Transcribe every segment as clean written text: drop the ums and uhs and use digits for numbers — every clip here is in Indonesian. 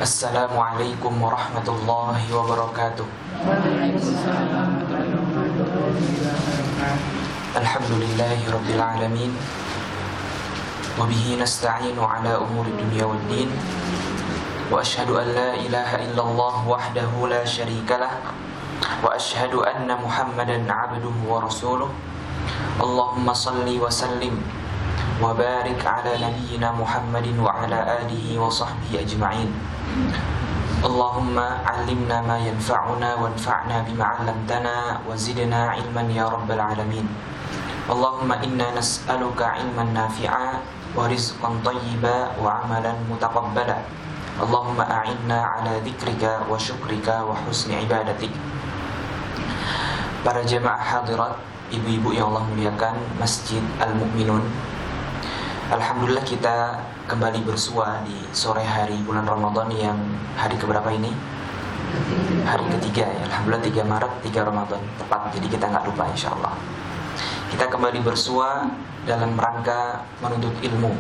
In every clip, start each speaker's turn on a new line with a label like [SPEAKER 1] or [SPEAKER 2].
[SPEAKER 1] Assalamualaikum warahmatullahi wabarakatuh. Alhamdulillahi rabbil alamin. Wabihi nasta'inu ala umuri dunya waddin. Wa ashhadu an la ilaha illallah wahdahu la syarikalah. Wa ashhadu anna Muhammadan abduhu wa rasuluh. Allahumma salli wa sallim wa barik ala nabiyyina Muhammadin wa ala alihi wa sahbihi ajma'in. Allahumma alimna ma yanfa'una wanfa'na bima 'allamtana wa zidna ilman ya rabbal alamin. Allahumma inna nas'aluka ilman nafi'a wa rizqan thayyiba wa 'amalan mutaqabbala. Allahumma a'inna 'ala dzikrika wa syukrika wa husni ibadatik. Para jemaah hadirat, ibu-ibu yang Allah muliakan Masjid Al-Mu'minun, alhamdulillah kita kembali bersua di sore hari bulan Ramadan yang hari keberapa ini? Hari ketiga ya. Alhamdulillah 3 Maret 3 Ramadan tepat, jadi kita gak lupa insyaAllah. Kita kembali bersua dalam rangka menuntut ilmu.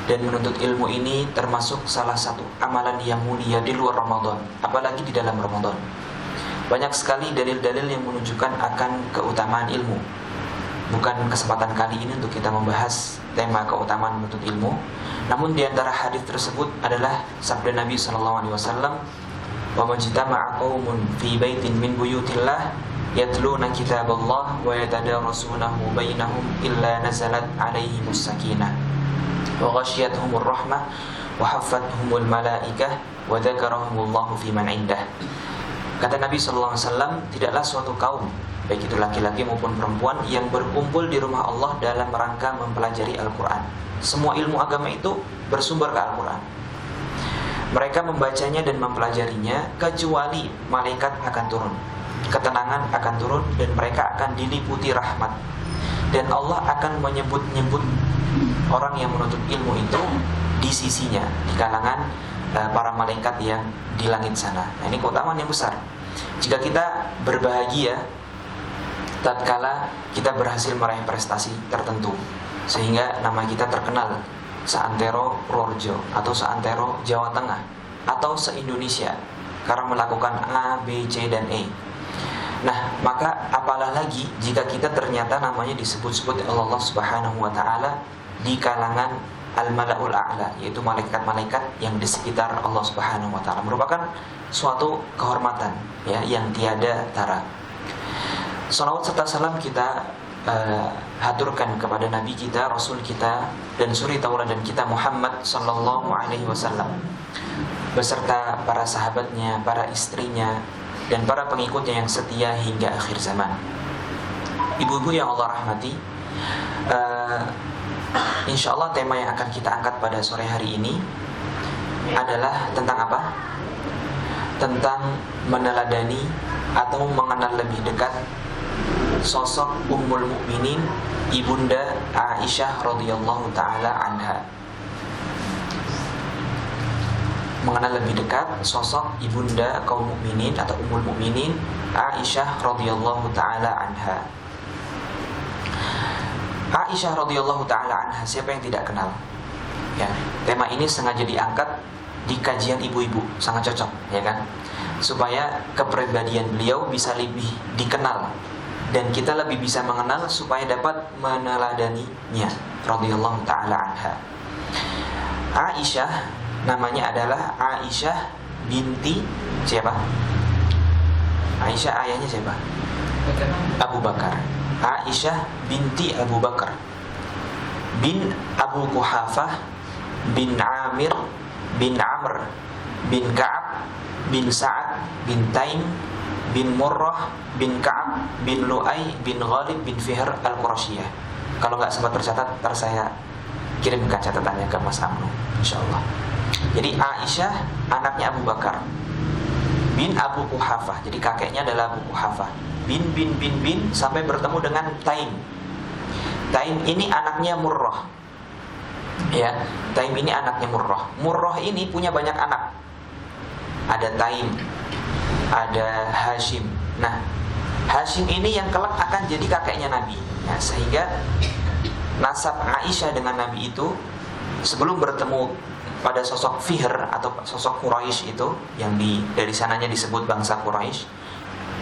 [SPEAKER 1] Dan menuntut ilmu ini termasuk salah satu amalan yang mulia di luar Ramadan, apalagi di dalam Ramadan. Banyak sekali dalil-dalil yang menunjukkan akan keutamaan ilmu. Bukan kesempatan kali ini untuk kita membahas tema keutamaan menuntut ilmu. Namun di antara hadis tersebut adalah sabda Nabi SAW, "Wa majtama'a qaumun fi baitin min buyutillah yatluna kitaballah wa yatadarasunahu bainahum illa nazalat 'alaihimus sakinah wa ghasyiyatuhumur rahmah wa haffathumul malaikah wa dzakarahumullahu fi man 'indah." Kata Nabi SAW, tidaklah suatu kaum, baik itu laki-laki maupun perempuan, yang berkumpul di rumah Allah dalam rangka mempelajari Al-Quran. Semua ilmu agama itu bersumber ke Al-Quran. Mereka membacanya dan mempelajarinya, kecuali malaikat akan turun, ketenangan akan turun, dan mereka akan diliputi rahmat. Dan Allah akan menyebut-nyebut orang yang menuntut ilmu itu di sisinya, di kalangan para malaikat yang di langit sana. Nah, ini keutamaan yang besar. Jika kita berbahagia tatkala kita berhasil meraih prestasi tertentu, sehingga nama kita terkenal seantero Purworejo atau seantero Jawa Tengah atau se-Indonesia karena melakukan A, B, C, dan E. Nah, maka apalah lagi jika kita ternyata namanya disebut-sebut oleh Allah Subhanahu wa taala di kalangan Al-Mala'ul A'la, yaitu malaikat-malaikat yang di sekitar Allah Subhanahu wa taala. Merupakan suatu kehormatan ya yang tiada tara. Salawat serta salam kita haturkan kepada Nabi kita, Rasul kita, dan suri tauladan kita Muhammad sallallahu alaihi wasallam, beserta para sahabatnya, para istrinya, dan para pengikutnya yang setia hingga akhir zaman. Ibu-ibu yang Allah rahmati, insyaallah tema yang akan kita angkat pada sore hari ini adalah tentang apa? Tentang meneladani atau mengenal lebih dekat sosok Ummul Mukminin Ibunda Aisyah radhiyallahu taala anha. Mengenal lebih dekat sosok ibunda kaum mukminin atau Ummul Mukminin Aisyah radhiyallahu taala anha. Aisyah radhiyallahu taala anha, siapa yang tidak kenal? Ya, tema ini sengaja diangkat di kajian ibu-ibu, sangat cocok, ya kan? Supaya kepribadian beliau bisa lebih dikenal dan kita lebih bisa mengenal supaya dapat meneladaninya. Radhiyallahu taala anha. Aisyah namanya adalah Aisyah binti siapa? Aisyah ayahnya siapa? Abu Bakar. Aisyah binti Abu Bakar bin Abu Quhafah bin Amir bin Amr bin Ka'ab bin Sa'ad bin Taim bin Murrah bin Ka'ab bin Lu'ay bin Ghalib bin Fihr al-Qurasyiyah. Kalau nggak sempat tercatat, ntar saya kirimkan catatannya ke Mas Amnu, insyaallah. Jadi Aisyah anaknya Abu Bakar bin Abu Quhafah, jadi kakeknya adalah Abu Quhafah, bin sampai bertemu dengan Taim. Taim ini anaknya Murrah. Ya, Taim ini anaknya Murrah. Murrah ini punya banyak anak. Ada Taim, ada Hashim. Nah, Hashim ini yang kelak akan jadi kakeknya Nabi. Nah, sehingga nasab Aisyah dengan Nabi itu sebelum bertemu pada sosok Fihr atau sosok Quraisy itu yang dari sananya disebut bangsa Quraisy.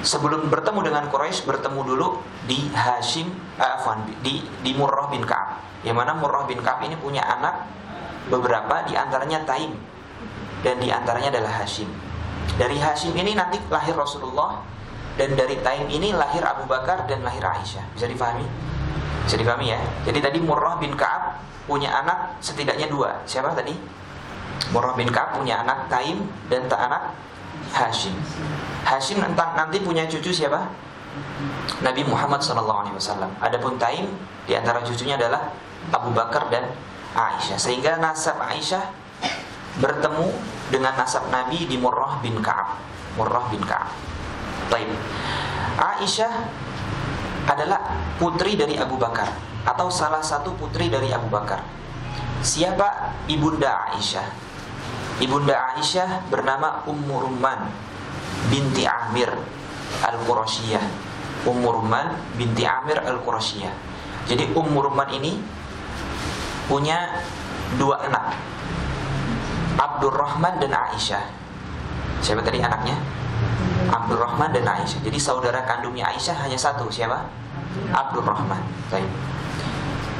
[SPEAKER 1] Sebelum bertemu dengan Quraisy, bertemu dulu di di Murrah bin Ka'ab. Yang mana Murrah bin Ka'ab ini punya anak beberapa, di antaranya Taim dan di antaranya adalah Hashim. Dari Hashim ini nanti lahir Rasulullah, dan dari Taim ini lahir Abu Bakar dan lahir Aisyah. Bisa difahami? Bisa difahami ya? Jadi tadi Murrah bin Ka'ab punya anak setidaknya dua. Siapa tadi? Murrah bin Ka'ab punya anak Taim dan anak Hashim. Hashim nanti punya cucu siapa? Nabi Muhammad SAW. Adapun Taim di antara cucunya adalah Abu Bakar dan Aisyah. Sehingga nasab Aisyah bertemu dengan nasab Nabi di Murrah bin Ka'ab. Murrah bin Ka'ab. Taib. Aisyah adalah putri dari Abu Bakar, atau salah satu putri dari Abu Bakar. Siapa ibunda Aisyah? Ibunda Aisyah bernama Ummu Rumman binti Amir Al-Qurasyiyah. Ummu Rumman binti Amir Al-Qurasyiyah. Jadi Ummu Rumman ini punya dua anak, Abdurrahman dan Aisyah. Siapa tadi anaknya? Abdurrahman dan Aisyah. Jadi saudara kandungnya Aisyah hanya satu, siapa? Abdurrahman. Baik.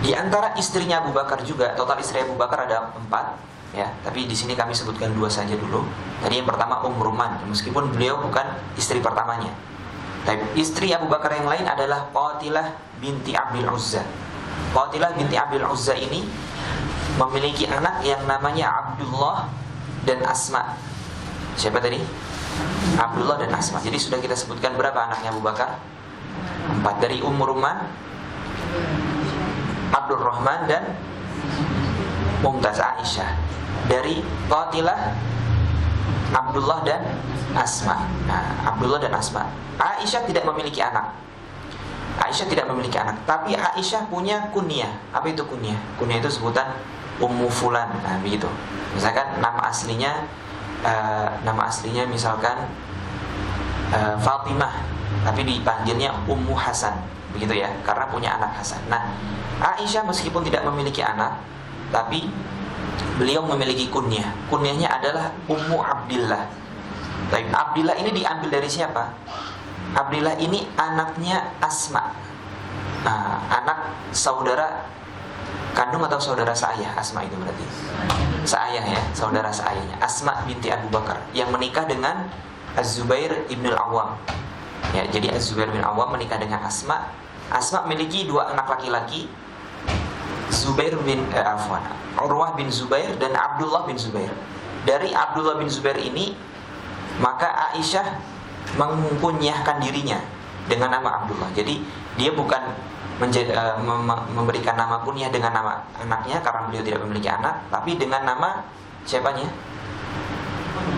[SPEAKER 1] Di antara istrinya Abu Bakar juga, total istri Abu Bakar ada 4, ya. Tapi di sini kami sebutkan 2 saja dulu. Tadi yang pertama Rumman, meskipun beliau bukan istri pertamanya. Tapi istri Abu Bakar yang lain adalah Qatilah binti Abdul Uzza. Qatilah binti Abdul Uzza ini memiliki anak yang namanya Abdullah dan Asma. Siapa tadi? Abdullah dan Asma. Jadi sudah kita sebutkan berapa anaknya Abu Bakar? 4. Dari Ummu Rumman, Abdurrahman dan Mumtaz Aisyah. Dari Qatilah, Abdullah dan Asma. Nah, Abdullah dan Asma. Aisyah tidak memiliki anak. Aisyah tidak memiliki anak, tapi Aisyah punya kunyah. Apa itu kunyah? Kunyah itu sebutan Ummu Fulan. Nah, begitu. Misalkan nama aslinya misalkan Fatimah, tapi dipanggilnya Ummu Hasan, begitu ya, karena punya anak Hasan. Nah, Aisyah meskipun tidak memiliki anak, tapi beliau memiliki kunyah. Kunyahnya adalah Ummu Abdillah. Baik, Abdillah ini diambil dari siapa? Abdillah ini anaknya Asma. Nah, anak saudara kandung atau saudara seayah Asma itu berarti. Seayah ya, saudara seayahnya Asma binti Abu Bakar yang menikah dengan Az-Zubair ibn al-Awwam. Ya, jadi Az-Zubair bin Awwam menikah dengan Asma. Asma memiliki 2 anak laki-laki, Urwah bin Zubair dan Abdullah bin Zubair. Dari Abdullah bin Zubair ini, maka Aisyah mengkunyahkan dirinya dengan nama Abdullah. Jadi dia bukan memberikan nama kunyah dengan nama anaknya karena beliau tidak memiliki anak, tapi dengan nama siapanya?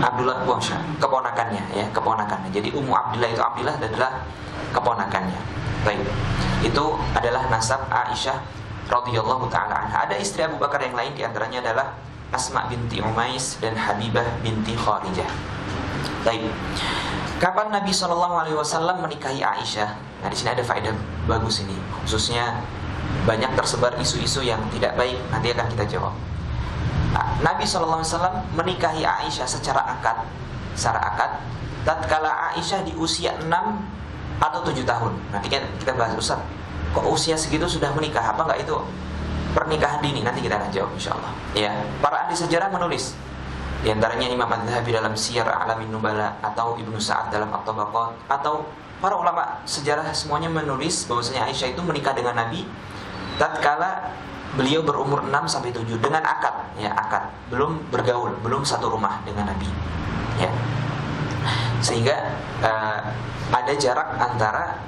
[SPEAKER 1] Abdullah keponakannya, ya, keponakannya. Jadi Ummu Abdillah itu Abdillah adalah keponakannya. Baik. Itu adalah nasab Aisyah radhiyallahu taala anha. Ada istri Abu Bakar yang lain, di antaranya adalah Asma binti Umais dan Habibah binti Kharijah. Baik. Kapan Nabi SAW menikahi Aisyah? Nah, di sini ada faedah bagus ini. Khususnya banyak tersebar isu-isu yang tidak baik. Nanti akan kita jawab. Nabi SAW menikahi Aisyah secara akad. Tatkala Aisyah di usia 6 atau 7 tahun. Nanti kita bahas, Ustaz, kok usia segitu sudah menikah? Apa enggak itu pernikahan dini? Nanti kita akan jawab insyaallah. Ya, para ahli sejarah menulis. Di antaranya Imam Adz-Dzahabi dalam Siyar A'lamin Nubala, atau Ibnu Sa'ad dalam At-Tabaqat, atau para ulama sejarah semuanya menulis bahwasanya Aisyah itu menikah dengan Nabi tatkala beliau berumur 6 sampai 7 dengan akad, ya, akad. Belum bergaul, belum satu rumah dengan Nabi. Ya. Sehingga ada jarak antara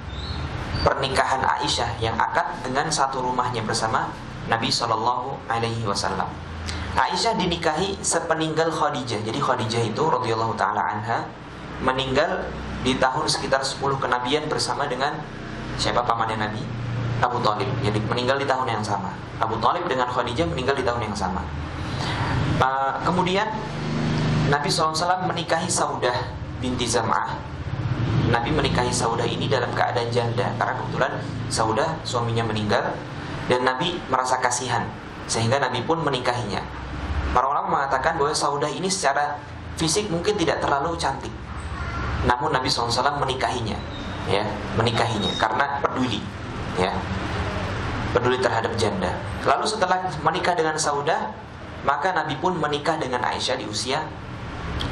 [SPEAKER 1] pernikahan Aisyah yang akad dengan satu rumahnya bersama Nabi SAW. Aisyah dinikahi sepeninggal Khadijah. Jadi Khadijah itu radhiyallahu taala anha meninggal di tahun sekitar 10 kenabian bersama dengan siapa pamannya Nabi? Abu Thalib. Jadi meninggal di tahun yang sama. Abu Thalib dengan Khadijah meninggal di tahun yang sama. Kemudian Nabi SAW menikahi Saudah binti Zam'ah. Nabi menikahi Saudah ini dalam keadaan janda, karena kebetulan Saudah suaminya meninggal dan Nabi merasa kasihan, sehingga Nabi pun menikahinya. Para ulama mengatakan bahwa Saudah ini secara fisik mungkin tidak terlalu cantik, namun Nabi SAW menikahinya, ya, menikahinya karena peduli, ya, peduli terhadap janda. Lalu setelah menikah dengan Saudah, maka Nabi pun menikah dengan Aisyah di usia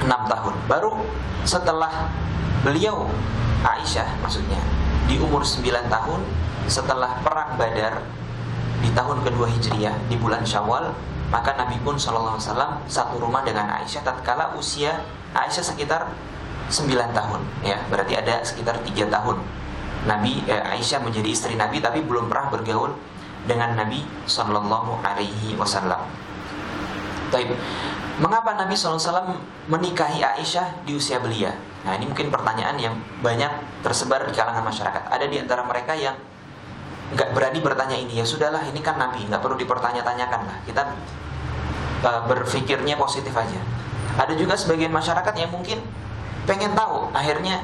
[SPEAKER 1] 6 tahun. Baru setelah beliau, Aisyah maksudnya, di umur 9 tahun, setelah perang Badar di tahun kedua Hijriah di bulan Syawal, maka Nabi pun SAW satu rumah dengan Aisyah tatkala usia Aisyah sekitar 9 tahun, ya, berarti ada sekitar 3 tahun Aisyah menjadi istri Nabi, tapi belum pernah bergaul dengan Nabi SAW. Baik, mengapa Nabi SAW menikahi Aisyah di usia belia? Nah, ini mungkin pertanyaan yang banyak tersebar di kalangan masyarakat. Ada di antara mereka yang nggak berani bertanya ini. Ya sudahlah, ini kan Nabi, nggak perlu dipertanya-tanyakan lah. Kita berpikirnya positif aja. Ada juga sebagian masyarakat yang mungkin pengen tahu, akhirnya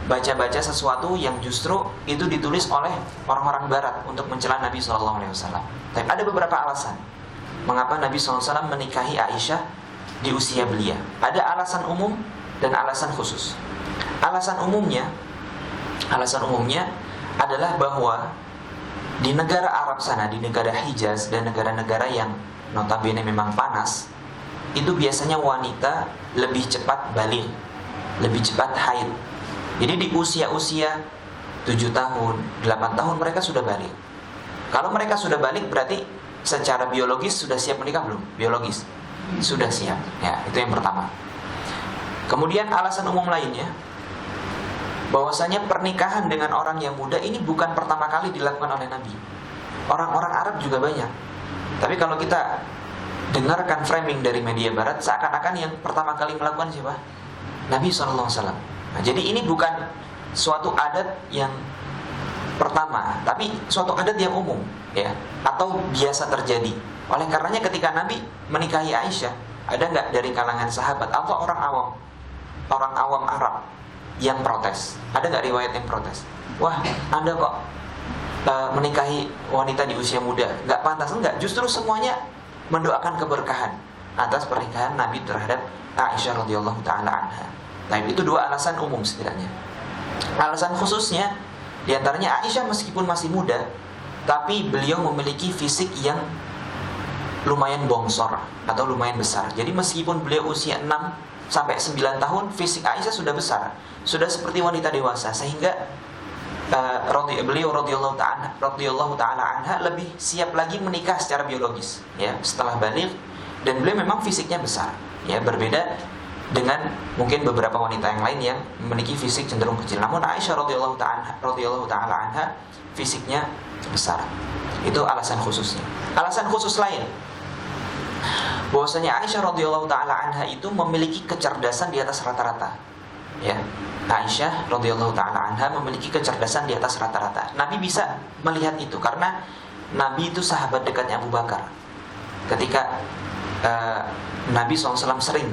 [SPEAKER 1] baca-baca sesuatu yang justru itu ditulis oleh orang-orang Barat untuk mencela Nabi SAW. Tapi ada beberapa alasan mengapa Nabi SAW menikahi Aisyah di usia belia. Ada alasan umum dan alasan khusus. Alasan umumnya adalah bahwa di negara Arab sana, di negara Hijaz dan negara-negara yang notabene memang panas, itu biasanya wanita lebih cepat baligh, lebih cepat haid. Jadi di usia-usia 7 tahun, 8 tahun mereka sudah baligh. Kalau mereka sudah baligh berarti secara biologis sudah siap menikah belum? Biologis sudah siap. Ya, itu yang pertama. Kemudian alasan umum lainnya, bahwasanya pernikahan dengan orang yang muda ini bukan pertama kali dilakukan oleh Nabi. Orang-orang Arab juga banyak. Tapi kalau kita dengarkan framing dari media Barat, seakan-akan yang pertama kali melakukan siapa? Nabi SAW. Nah, jadi ini bukan suatu adat yang pertama, tapi suatu adat yang umum, ya, atau biasa terjadi. Oleh karenanya ketika Nabi menikahi Aisyah, ada nggak dari kalangan sahabat atau orang awam Arab yang protes? Ada nggak riwayat yang protes? Wah, Anda kok menikahi wanita di usia muda, nggak pantas? Enggak, justru semuanya mendoakan keberkahan atas pernikahan Nabi terhadap Aisyah radhiyallahu taala anha. Nah, itu dua alasan umum setidaknya. Alasan khususnya, diantaranya Aisyah meskipun masih muda, tapi beliau memiliki fisik yang lumayan bongsor atau lumayan besar. Jadi meskipun beliau usia 6 sampai 9 tahun, fisik Aisyah sudah besar, sudah seperti wanita dewasa, sehingga beliau radhiyallahu taala anha lebih siap lagi menikah secara biologis, ya, setelah baligh, dan beliau memang fisiknya besar, ya, berbeda dengan mungkin beberapa wanita yang lain yang memiliki fisik cenderung kecil. Namun Aisyah radhiyallahu taala anha fisiknya besar. Itu alasan khususnya. Alasan khusus lain, bahwasanya Aisyah radhiyallahu taala anha itu memiliki kecerdasan di atas rata-rata, ya. Aisyah radhiyallahu taala anha memiliki kecerdasan di atas rata-rata. Nabi bisa melihat itu karena Nabi itu sahabat dekatnya Abu Bakar. Ketika Nabi SAW sering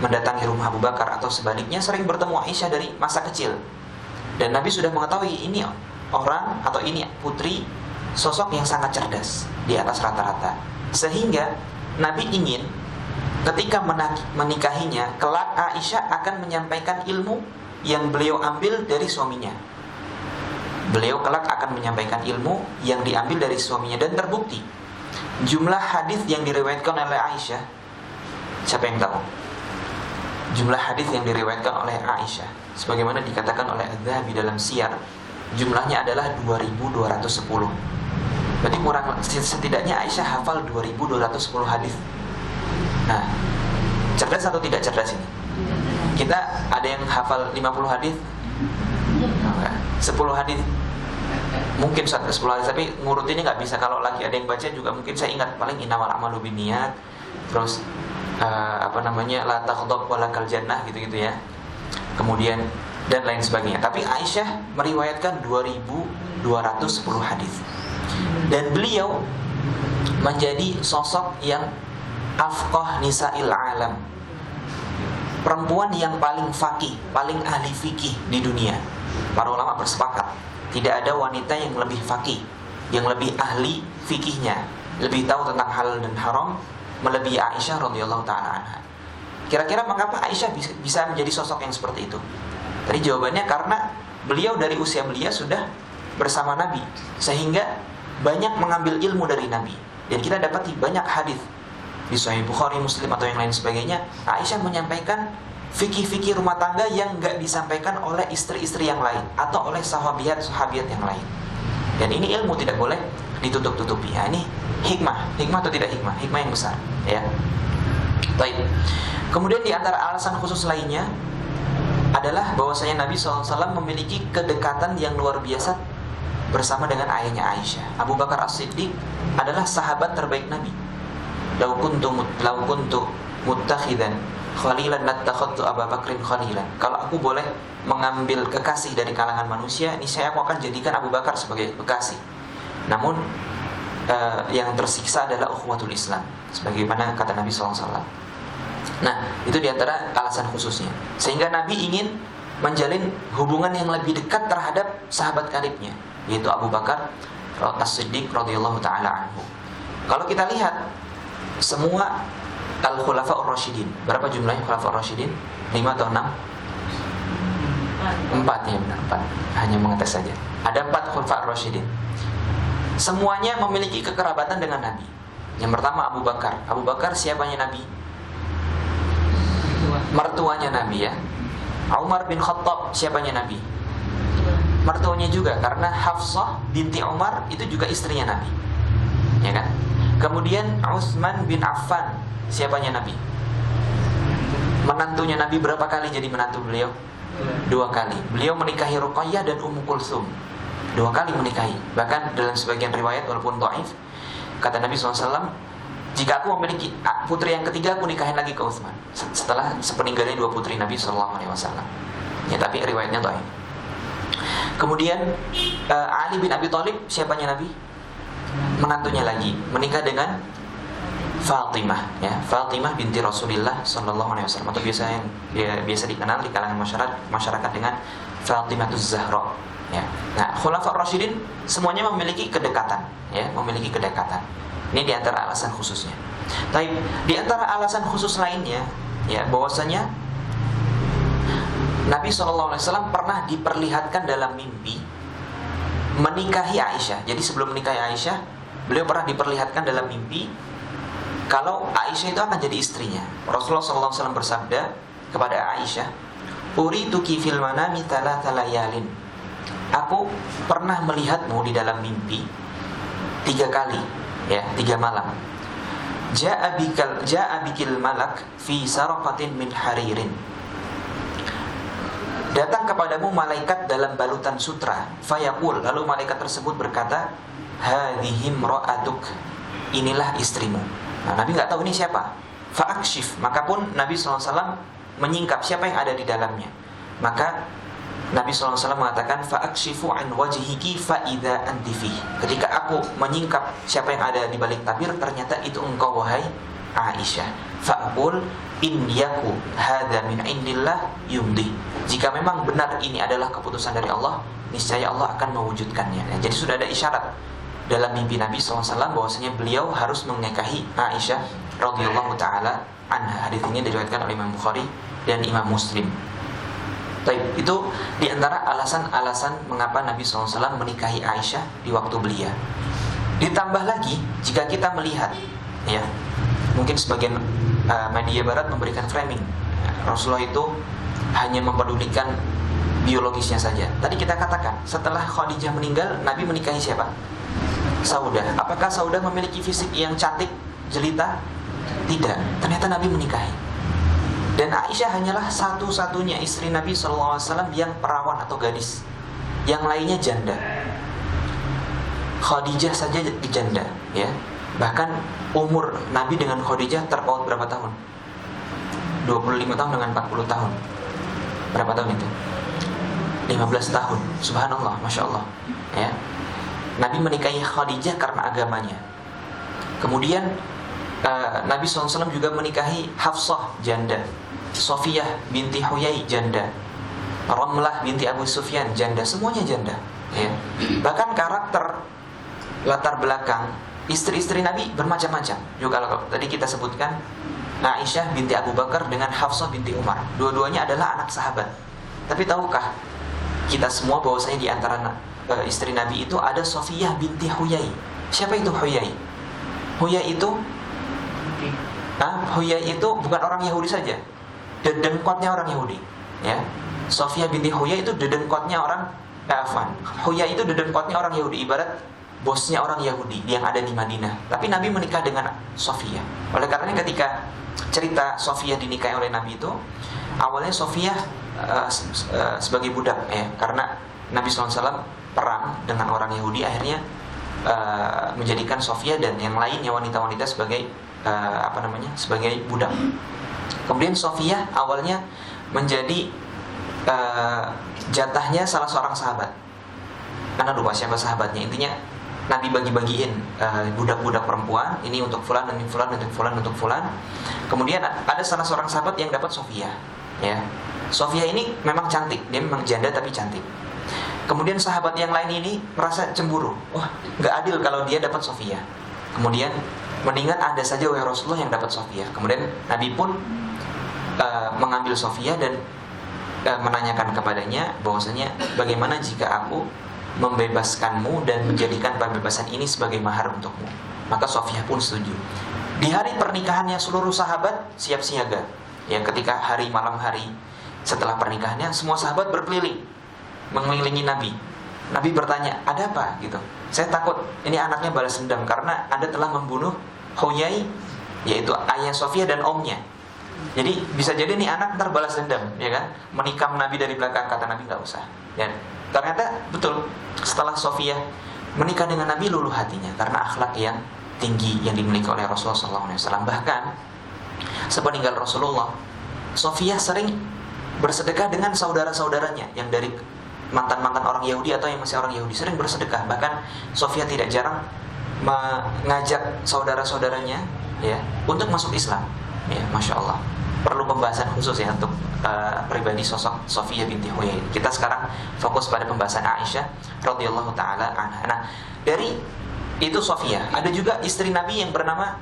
[SPEAKER 1] mendatangi rumah Abu Bakar atau sebaliknya sering bertemu Aisyah dari masa kecil, dan Nabi sudah mengetahui ini orang atau ini putri sosok yang sangat cerdas di atas rata-rata, sehingga Nabi ingin ketika menikahinya kelak Aisyah akan menyampaikan ilmu yang beliau ambil dari suaminya. Beliau kelak akan menyampaikan ilmu yang diambil dari suaminya, dan terbukti jumlah hadis yang diriwayatkan oleh Aisyah. Siapa yang tahu? Jumlah hadis yang diriwayatkan oleh Aisyah, sebagaimana dikatakan oleh Az-Zahabi dalam Siyar, jumlahnya adalah 2210. Berarti kurang, setidaknya Aisyah hafal 2210 hadis. Nah, cerdas atau tidak cerdas ini? Kita ada yang hafal 50 hadis, 10 hadis, mungkin 10 hadis, tapi ngurutinnya nggak bisa. Kalau lagi ada yang baca juga mungkin saya ingat paling innamal a'malu binniyat, terus la taghdab wa lakal jannah, gitu-gitu ya. Kemudian dan lain sebagainya. Tapi Aisyah meriwayatkan 2210 hadis. Dan beliau menjadi sosok yang afqah nisa'il alam, perempuan yang paling faqih, paling ahli fikih di dunia. Para ulama bersepakat, tidak ada wanita yang lebih faqih, yang lebih ahli fikihnya, lebih tahu tentang halal dan haram melebihi Aisyah radhiyallahu taala anha. Kira-kira mengapa Aisyah bisa menjadi sosok yang seperti itu? Tadi jawabannya karena beliau dari usia belia sudah bersama Nabi, sehingga banyak mengambil ilmu dari Nabi. Dan kita dapati banyak hadis di Sahih Bukhari, Muslim atau yang lain sebagainya, Aisyah menyampaikan fikih-fikih rumah tangga yang enggak disampaikan oleh istri-istri yang lain atau oleh sahabiat-sahabiat yang lain. Dan ini ilmu tidak boleh ditutup-tutupi. Ya, ini hikmah atau tidak hikmah? Hikmah yang besar, ya. Baik. Kemudian di antara alasan khusus lainnya adalah bahwasanya Nabi SAW memiliki kedekatan yang luar biasa bersama dengan ayahnya Aisyah. Abu Bakar As-Siddiq adalah sahabat terbaik Nabi. Lau kuntu muttakhidan khalilan lattakhadtu Abu Bakrin khalilan. Kalau aku boleh mengambil kekasih dari kalangan manusia, niscaya aku akan jadikan Abu Bakar sebagai kekasih. Namun yang tersiksa adalah ukhuwatul Islam, sebagaimana kata Nabi SAW. Nah, itu diantara alasan khususnya. Sehingga Nabi ingin menjalin hubungan yang lebih dekat terhadap sahabat karibnya, yaitu Abu Bakar As-Siddiq radhiyallahu taala anhu. Kalau kita lihat semua Al-Khulafa'ur Rasyidin, berapa jumlahnya Khulafa'ur Rasyidin? 5 atau 6? 4, ya benar, 4. Hanya mengetes saja. Ada 4 Khulafa'ur Rasyidin. Semuanya memiliki kekerabatan dengan Nabi. Yang pertama Abu Bakar. Abu Bakar siapanya Nabi? Mertuanya Nabi, ya. Umar bin Khattab siapanya Nabi? Mertuanya juga, karena Hafsah binti Umar itu juga istrinya Nabi, ya kan? Kemudian Utsman bin Affan siapanya Nabi? Menantunya Nabi. Berapa kali jadi menantu beliau? 2 kali. Beliau menikahi Ruqayyah dan Ummu Kulsum. 2 kali menikahi. Bahkan dalam sebagian riwayat walaupun dhaif, kata Nabi SAW, jika aku memiliki putri yang ketiga, aku nikahin lagi ke Utsman. Setelah sepeninggalnya 2 putri Nabi SAW. Ya, tapi riwayatnya dhaif. Kemudian Ali bin Abi Thalib siapanya Nabi? Menantunya lagi, menikah dengan Fatimah, ya, Fatimah binti Rasulullah sallallahu alaihi wasallam, atau biasa dikenal di kalangan masyarakat dengan Fatimahuz Zahra, ya. Nah, Khulafaur Rasyidin semuanya memiliki kedekatan, ya, memiliki kedekatan. Ini di antara alasan khususnya. Tapi di antara alasan khusus lainnya, ya, bahwasanya Nabi sallallahu alaihi wasallam pernah diperlihatkan dalam mimpi menikahi Aisyah. Jadi sebelum menikahi Aisyah, beliau pernah diperlihatkan dalam mimpi kalau Aisyah itu akan jadi istrinya. Rasulullah SAW bersabda kepada Aisyah, "Urituki fil manami thalatha layalin." Aku pernah melihatmu di dalam mimpi 3 kali, ya, 3 malam. Ja'a bikil malak fi saraqatin min haririn. Datang kepadamu malaikat dalam balutan sutra. Fayaqul, lalu malaikat tersebut berkata, "Hadhihi imra'atuk." Inilah istrimu. Nah, Nabi enggak tahu ini siapa. Fa'akshif, maka pun Nabi SAW menyingkap siapa yang ada di dalamnya. Maka Nabi SAW mengatakan, "Fa'akshifu an wajhiki fa idza anti fi." Ketika aku menyingkap siapa yang ada di balik tabir, ternyata itu engkau, wahai Aisyah. Fa'qul in yaku hadza min indillah yumdi. Jika memang benar ini adalah keputusan dari Allah, niscaya Allah akan mewujudkannya. Nah, jadi sudah ada isyarat dalam mimpi Nabi SAW bahwasanya beliau harus menikahi Aisyah radhiyallahu taala anha. Hadis ini diriwayatkan oleh Imam Bukhari dan Imam Muslim. Baik, itu di antara alasan-alasan mengapa Nabi SAW menikahi Aisyah di waktu belia. Ditambah lagi jika kita melihat, ya, mungkin sebagian media barat memberikan framing, Rasulullah itu hanya mempedulikan biologisnya saja. Tadi kita katakan setelah Khadijah meninggal, Nabi menikahi siapa? Saudah. Apakah Saudah memiliki fisik yang cantik, jelita? Tidak. Ternyata Nabi menikahi. Dan Aisyah hanyalah satu-satunya istri Nabi SAW yang perawan atau gadis. Yang lainnya janda. Khadijah saja janda, ya. Bahkan umur Nabi dengan Khadijah terpaut berapa tahun? 25 tahun dengan 40 tahun. Berapa tahun itu? 15 tahun. Subhanallah, Masya Allah, ya. Nabi menikahi Khadijah karena agamanya. Kemudian Nabi SAW juga menikahi Hafsah, janda. Sofiyah binti Huyai, janda. Ramlah binti Abu Sufyan, janda. Semuanya janda, ya. Bahkan karakter latar belakang istri-istri Nabi bermacam-macam. Juga kalau tadi kita sebutkan Aisyah binti Abu Bakar dengan Hafsah binti Umar, dua-duanya adalah anak sahabat. Tapi tahukah kita semua bahwasanya di antara istri Nabi itu ada Sofiyah binti Huyai. Siapa itu Huyai? Huyai itu bukan orang Yahudi saja, dedengkotnya orang Yahudi, ya. Sofiyah binti Huyai itu dedengkotnya orang Huyai itu dedengkotnya orang Yahudi, ibarat bosnya orang Yahudi yang ada di Madinah. Tapi Nabi menikah dengan Sofiyah. Oleh karenanya ketika cerita Sofiyah dinikahi oleh Nabi itu, awalnya Sofiyah sebagai budak, ya, karena Nabi SAW perang dengan orang Yahudi, akhirnya menjadikan Sofiyah dan yang lainnya wanita-wanita sebagai sebagai budak. Kemudian Sofiyah awalnya menjadi jatahnya salah seorang sahabat. Karena lupa siapa sahabatnya. Intinya Nabi bagi-bagiin budak-budak perempuan, ini untuk fulan, ini fulan, untuk fulan, untuk fulan. Kemudian ada salah seorang sahabat yang dapat Sofiyah, ya. Sofiyah ini memang cantik, dia memang janda tapi cantik. Kemudian sahabat yang lain ini merasa cemburu. Wah, nggak adil kalau dia dapat Sofiyah. Kemudian mendingan ada saja wahai Rasulullah yang dapat Sofiyah. Kemudian Nabi pun mengambil Sofiyah dan menanyakan kepadanya bahwasanya bagaimana jika aku membebaskanmu dan menjadikan pembebasan ini sebagai mahar untukmu. Maka Sofiyah pun setuju. Di hari pernikahannya seluruh sahabat siap siaga. Ya, ketika malam hari setelah pernikahannya, semua sahabat berkeliling mengelilingi Nabi. Nabi bertanya, ada apa gitu? Saya takut ini anaknya balas dendam karena Anda telah membunuh Huyai, yaitu ayah Sofiyah dan omnya. Jadi bisa jadi nih anak ntar balas dendam, ya kan? Menikam Nabi dari belakang. Kata Nabi nggak usah. Dan ternyata betul, setelah Sofiyah menikah dengan Nabi, luluh hatinya karena akhlak yang tinggi yang dimiliki oleh Rasulullah SAW. Bahkan sepeninggal Rasulullah, Sofiyah sering bersedekah dengan saudara-saudaranya yang dari mantan-mantan orang Yahudi atau yang masih orang Yahudi, sering bersedekah. Bahkan Sofiyah tidak jarang mengajak saudara-saudaranya, ya, untuk masuk Islam. Ya, Masya Allah. Perlu pembahasan khusus ya untuk pribadi sosok Sofiyah binti Huyai. Kita sekarang fokus pada pembahasan Aisyah radhiyallahu taala anha. Nah, dari itu Sofiyah, ada juga istri Nabi yang bernama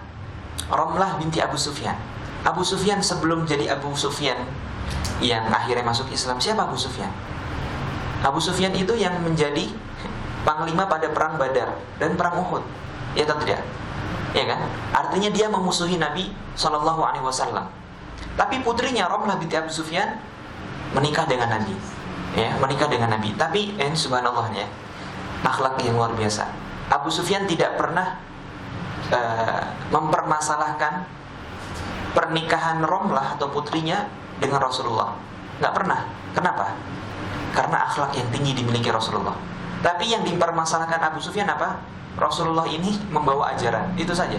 [SPEAKER 1] Romlah binti Abu Sufyan. Abu Sufyan sebelum jadi Abu Sufyan yang akhirnya masuk Islam. Siapa Abu Sufyan? Abu Sufyan itu yang menjadi panglima pada perang Badar dan perang Uhud. Ya atau tidak? Ya kan? Artinya dia memusuhi Nabi SAW. Tapi putrinya Romlah binti Abu Sufyan menikah dengan Nabi. Ya, menikah dengan Nabi. Tapi subhanallah ya, akhlak yang luar biasa. Abu Sufyan tidak pernah mempermasalahkan pernikahan Romlah atau putrinya dengan Rasulullah. Nggak pernah. Kenapa? Karena akhlak yang tinggi dimiliki Rasulullah. Tapi yang dipermasalahkan Abu Sufyan apa? Rasulullah ini membawa ajaran, itu saja.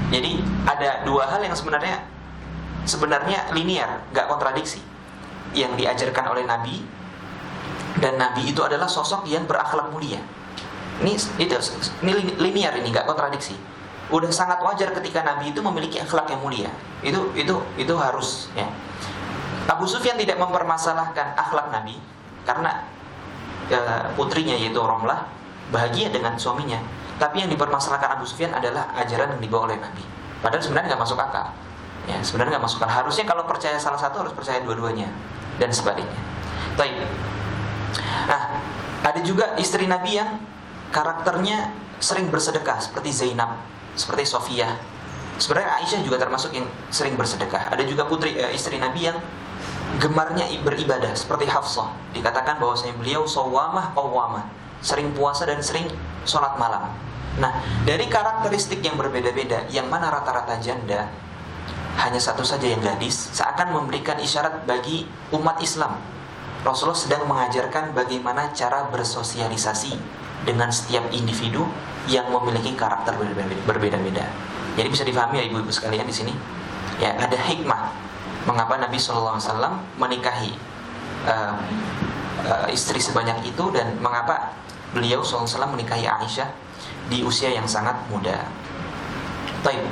[SPEAKER 1] Jadi ada dua hal yang sebenarnya linear, nggak kontradiksi. Yang diajarkan oleh Nabi, dan Nabi itu adalah sosok yang berakhlak mulia. Ini linear, ini nggak kontradiksi. Udah sangat wajar ketika Nabi itu memiliki akhlak yang mulia. Itu harus, ya. Abu Sufyan tidak mempermasalahkan akhlak Nabi karena putrinya yaitu Romlah bahagia dengan suaminya. Tapi yang dipermasalahkan Abu Sufyan adalah ajaran yang dibawa oleh Nabi. Padahal sebenarnya nggak masuk akal. Ya, sebenarnya nggak masuk akal. Harusnya kalau percaya salah satu harus percaya dua-duanya dan sebaliknya. Baik. Nah, ada juga istri Nabi yang karakternya sering bersedekah seperti Zainab, seperti Sofiyah. Sebenarnya Aisyah juga termasuk yang sering bersedekah. Ada juga istri Nabi yang gemarnya beribadah seperti Hafsah. Dikatakan bahwasanya beliau shawwamah qawwamah, sering puasa dan sering sholat malam. Nah, dari karakteristik yang berbeda-beda, yang mana rata-rata janda, hanya satu saja yang gadis, seakan memberikan isyarat bagi umat Islam. Rasulullah sedang mengajarkan bagaimana cara bersosialisasi dengan setiap individu yang memiliki karakter berbeda-beda. Jadi bisa difahami ya ibu-ibu sekalian di sini. Ya, ada hikmah mengapa Nabi SAW menikahi istri sebanyak itu dan mengapa beliau SAW menikahi Aisyah di usia yang sangat muda. Baik.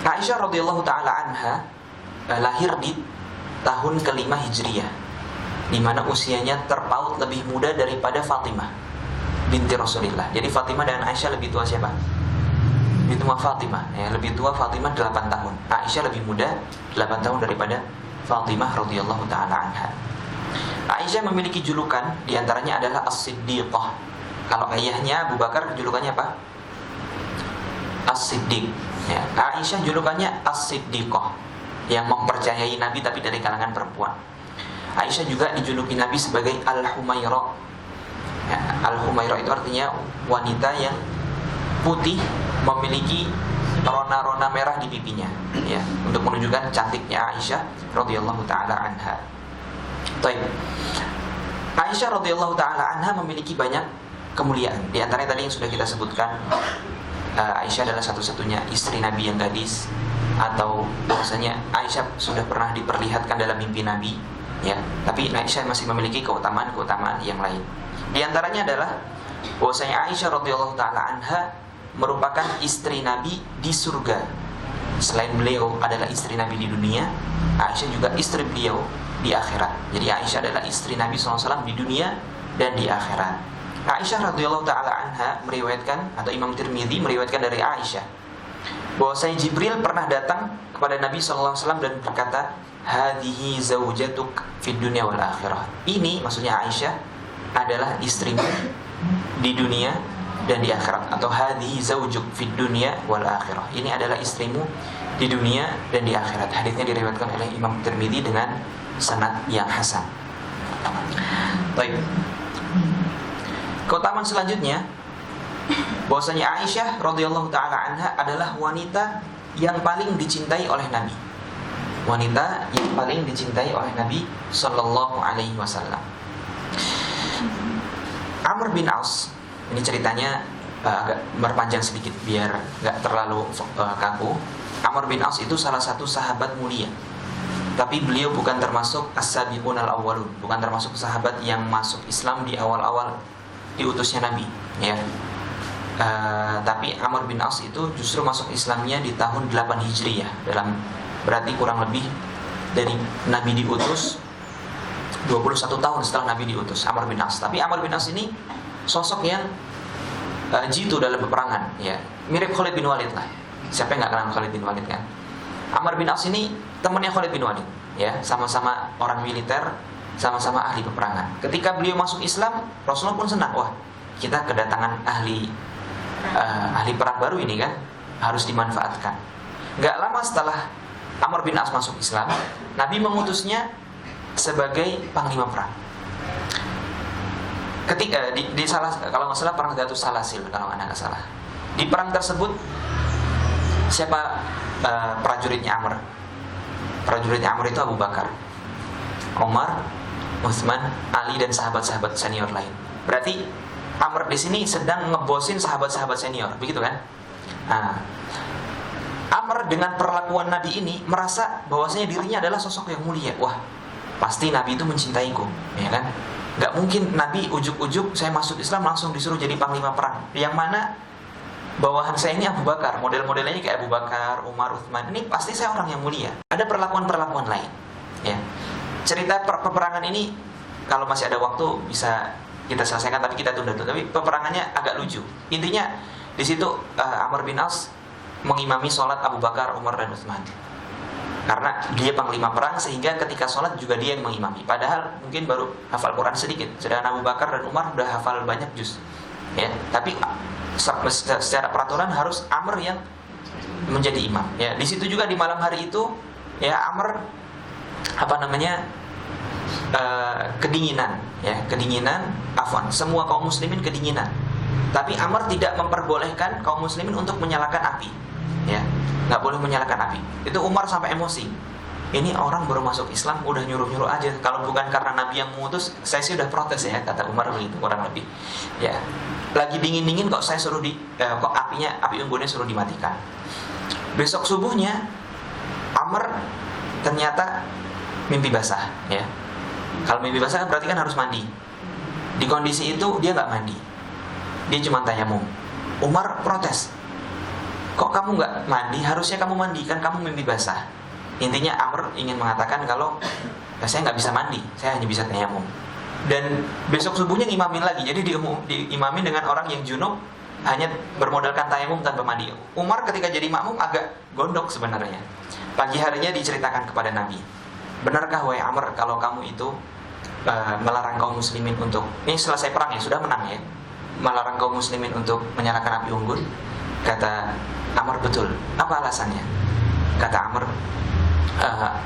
[SPEAKER 1] Aisyah radhiyallahu taala anha lahir di tahun ke-5 Hijriah, di mana usianya terpaut lebih muda daripada Fatimah. binti Rasulillah. Jadi Fatimah dan Aisyah lebih tua siapa? Lebih tua Fatimah, ya, lebih tua Fatimah 8 tahun. Aisyah lebih muda 8 tahun daripada Fatimah radhiyallahu taala anha. Aisyah memiliki julukan, diantaranya adalah As-Siddiqah. Kalau ayahnya Abu Bakar julukannya apa? As-Siddiq. Ya, Aisyah julukannya As-Siddiqah, yang mempercayai Nabi tapi dari kalangan perempuan. Aisyah juga dijuluki Nabi sebagai Al-Humaira. Ya, Al-Humaira itu artinya wanita yang putih, memiliki rona-rona merah di pipinya, ya, untuk menunjukkan cantiknya Aisyah radhiyallahu taala anha. Baik. Aisyah radhiyallahu taala anha memiliki banyak kemuliaan. Di antaranya tadi yang sudah kita sebutkan, Aisyah adalah satu-satunya istri Nabi yang gadis, atau bahwasanya Aisyah sudah pernah diperlihatkan dalam mimpi Nabi, ya. Tapi Aisyah masih memiliki keutamaan-keutamaan yang lain. Di antaranya adalah bahwasanya Aisyah radhiyallahu taala anha merupakan istri Nabi di surga. Selain beliau adalah istri Nabi di dunia, Aisyah juga istri beliau di akhirat. Jadi Aisyah adalah istri Nabi SAW di dunia dan di akhirat. Aisyah radhiyallahu taala anha meriwayatkan, atau Imam Tirmidzi meriwayatkan dari Aisyah, bahwasanya Jibril pernah datang kepada Nabi SAW dan berkata, "Hadhihi zaujatuk fid dunya wal akhirah." Ini maksudnya Aisyah adalah istrimu di dunia dan di akhirat, atau hadhihi zaujuk fid dunya wal akhirah. Ini adalah istrimu di dunia dan di akhirat. Hadisnya diriwayatkan oleh Imam Tirmidzi dengan sanad yang hasan. Baik. Keutamaan selanjutnya, bahwasanya Aisyah radhiyallahu taala anha adalah wanita yang paling dicintai oleh Nabi. Wanita yang paling dicintai oleh Nabi sallallahu alaihi wasallam. Amr bin Aus, ini ceritanya agak berpanjang sedikit biar enggak terlalu kaku. Amr bin Aus itu salah satu sahabat mulia, tapi beliau bukan termasuk as-sabiqun al-awwalun, bukan termasuk sahabat yang masuk Islam di awal-awal diutusnya Nabi, ya. Tapi Amr bin Aus itu justru masuk Islamnya di tahun 8 Hijriyah, berarti kurang lebih dari Nabi diutus 21 tahun setelah Nabi diutus Amr bin Aus. Tapi Amr bin Aus ini sosok yang jitu dalam peperangan, ya. Mirip Khalid bin Walid lah. Siapa yang enggak kenal Khalid bin Walid, kan? Amr bin Aus ini temannya Khalid bin Walid, ya, sama-sama orang militer, sama-sama ahli peperangan. Ketika beliau masuk Islam, Rasulullah pun senang. Wah, kita kedatangan ahli perang baru ini, kan, harus dimanfaatkan. Gak lama setelah Amr bin As masuk Islam, Nabi mengutusnya sebagai panglima perang. Ketika di salah, kalau nggak salah perang Dhatus Salasil, kalau nggak salah, di perang tersebut siapa prajuritnya Amr? Prajuritnya Amr itu Abu Bakar, Umar, Utsman, Ali, dan sahabat-sahabat senior lain. Berarti Amr di sini sedang ngebosin sahabat-sahabat senior, begitu kan? Nah, Amr dengan perlakuan Nabi ini merasa bahwasanya dirinya adalah sosok yang mulia. Wah, pasti Nabi itu mencintaiku, ya kan? Gak mungkin Nabi ujuk-ujuk saya masuk Islam langsung disuruh jadi panglima perang, yang mana bawahan saya ini Abu Bakar, model-modelnya kayak Abu Bakar, Umar, Utsman. Ini pasti saya orang yang mulia. Ada perlakuan-perlakuan lain, ya. Cerita peperangan ini kalau masih ada waktu bisa kita selesaikan, tapi kita tunda dulu. Tapi peperangannya agak lucu. Intinya di situ Amr bin As mengimami sholat Abu Bakar, Umar, dan Utsman. Karena dia panglima perang, sehingga ketika sholat juga dia yang mengimami. Padahal mungkin baru hafal Quran sedikit, sedangkan Abu Bakar dan Umar udah hafal banyak juz, ya. Tapi secara peraturan harus Amr yang menjadi imam, ya. Di situ juga di malam hari itu, ya, Amr kedinginan, ya, semua kaum muslimin kedinginan. Tapi Amr tidak memperbolehkan kaum muslimin untuk menyalakan api, ya, nggak boleh menyalakan api. Itu Umar sampai emosi. Ini orang baru masuk Islam udah nyuruh-nyuruh aja. Kalau bukan karena Nabi yang mengutus, saya sih udah protes, ya, kata Umar begitu kurang lebih. Ya, lagi dingin-dingin kok saya suruh kok api unggunnya suruh dimatikan. Besok subuhnya Amr ternyata mimpi basah, ya. Kalau mimpi basah kan berarti kan harus mandi. Di kondisi itu dia nggak mandi, dia cuma tayamum. Umar protes, kok kamu nggak mandi? Harusnya kamu mandi, kan kamu mimpi basah. Intinya Amr ingin mengatakan kalau saya nggak bisa mandi, saya hanya bisa tayamum. Dan besok subuhnya ngimamin lagi. Jadi diimamin dengan orang yang junub, hanya bermodalkan tayamum tanpa mandi. Umar ketika jadi makmum agak gondok sebenarnya. Pagi harinya diceritakan kepada Nabi, benarkah wahai Amr kalau kamu itu melarang kaum muslimin untuk, ini selesai perang ya, sudah menang ya, melarang kaum muslimin untuk menyalakan api unggun? Kata Amr, betul. Apa alasannya? Kata Amr,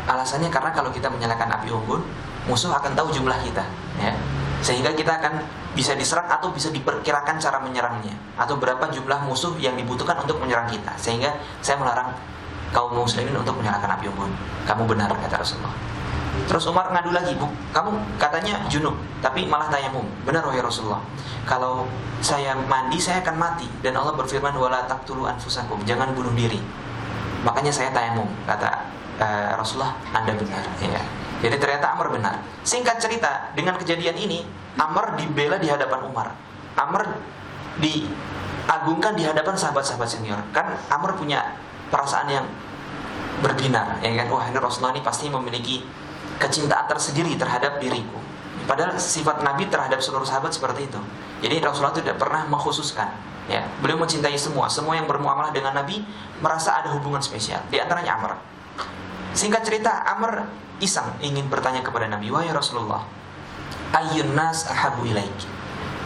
[SPEAKER 1] alasannya karena kalau kita menyalakan api unggun, musuh akan tahu jumlah kita, ya, sehingga kita akan bisa diserang atau bisa diperkirakan cara menyerangnya, atau berapa jumlah musuh yang dibutuhkan untuk menyerang kita, sehingga saya melarang kaum muslimin untuk menyalakan api unggun. Kamu benar, kata Rasulullah. Terus Umar ngadu lagi, bu, kamu katanya junub tapi malah tayamum. Benar wahai Rasulullah, kalau saya mandi saya akan mati, dan Allah berfirman wala taqtulu anfusakum, jangan bunuh diri, makanya saya tayamum. Kata Rasulullah, Anda benar, ya. Jadi ternyata Amr benar. Singkat cerita, dengan kejadian ini Amr dibela di hadapan Umar, Amr diagungkan di hadapan sahabat-sahabat senior. Kan Amr punya perasaan yang berbinar, ya kan? Wah, ini Rasulullah ini pasti memiliki kecintaan tersendiri terhadap diriku. Padahal sifat Nabi terhadap seluruh sahabat seperti itu. Jadi Rasulullah tidak pernah mengkhususkan, ya. Beliau mencintai semua yang bermuamalah dengan Nabi merasa ada hubungan spesial. Di antaranya Amr. Singkat cerita, Amr iseng ingin bertanya kepada Nabi, wahai Rasulullah, ayyun nas ahabu ilaik.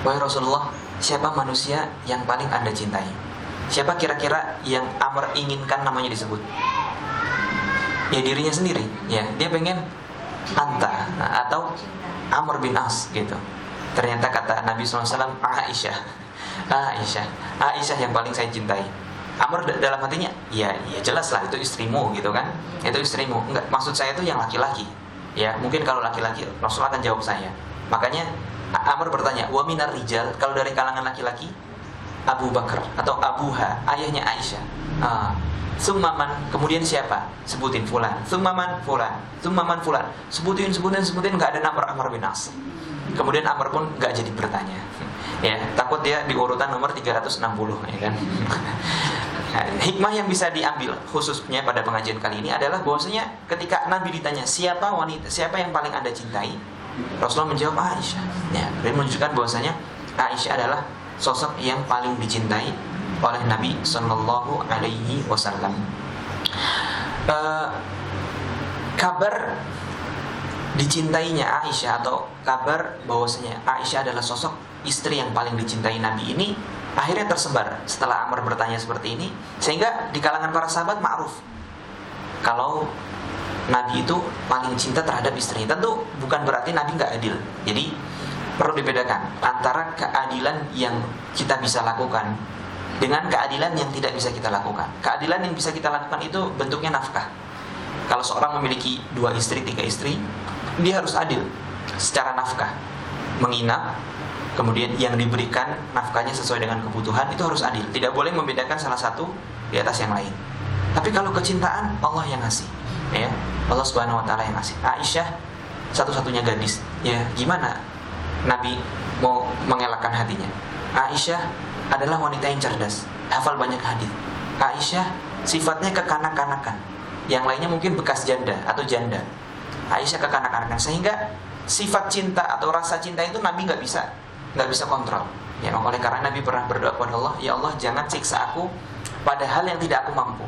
[SPEAKER 1] Wahai Rasulullah, siapa manusia yang paling Anda cintai? Siapa kira-kira yang Amr inginkan namanya disebut? Ya dirinya sendiri, ya. Dia pengen Anta, atau Amr bin As gitu. Ternyata kata Nabi SAW, Aisyah yang paling saya cintai. Amr dalam hatinya, ya jelas lah itu istrimu gitu kan, itu istrimu. Enggak, maksud saya itu yang laki-laki. Ya mungkin kalau laki-laki Rasulullah akan jawab saya. Makanya Amr bertanya, wa minar rijal, kalau dari kalangan laki-laki Abu Bakar atau Abuha, ayahnya Aisyah. Summaman, kemudian siapa? Sebutin fulan. Summaman fulan. Sebutin, enggak ada nama Amr bin As. Kemudian Amr pun enggak jadi bertanya. Ya, takut dia di urutan nomor 360, ya kan. Hikmah yang bisa diambil khususnya pada pengajian kali ini adalah bahwasanya ketika Nabi ditanya siapa yang paling Anda cintai, Rasulullah menjawab Aisyah. Ya, ini menunjukkan bahwasanya Aisyah adalah sosok yang paling dicintai oleh Nabi Sallallahu Alaihi Wasallam. Kabar dicintainya Aisyah atau kabar bahwasanya Aisyah adalah sosok istri yang paling dicintai Nabi ini akhirnya tersebar setelah Amr bertanya seperti ini, sehingga di kalangan para sahabat ma'ruf kalau Nabi itu paling cinta terhadap istrinya. Tentu bukan berarti Nabi gak adil. Jadi perlu dibedakan antara keadilan yang kita bisa lakukan dengan keadilan yang tidak bisa kita lakukan. Keadilan yang bisa kita lakukan itu bentuknya nafkah. Kalau seorang memiliki 2 istri, 3 istri, dia harus adil secara nafkah. Menginap, kemudian yang diberikan nafkahnya sesuai dengan kebutuhan, itu harus adil. Tidak boleh membedakan salah satu di atas yang lain. Tapi kalau kecintaan, Allah yang ngasih, ya. Allah Subhanahu wa taala yang ngasih. Aisyah satu-satunya gadis. Ya, gimana Nabi mau mengelakkan hatinya? Aisyah adalah wanita yang cerdas, hafal banyak hadis. Aisyah sifatnya kekanak-kanakan. Yang lainnya mungkin bekas janda atau janda. Aisyah kekanak-kanakan, sehingga sifat cinta atau rasa cinta itu Nabi nggak bisa kontrol. Ya, oleh karena Nabi pernah berdoa kepada Allah, ya Allah jangan siksa aku pada hal yang tidak aku mampu.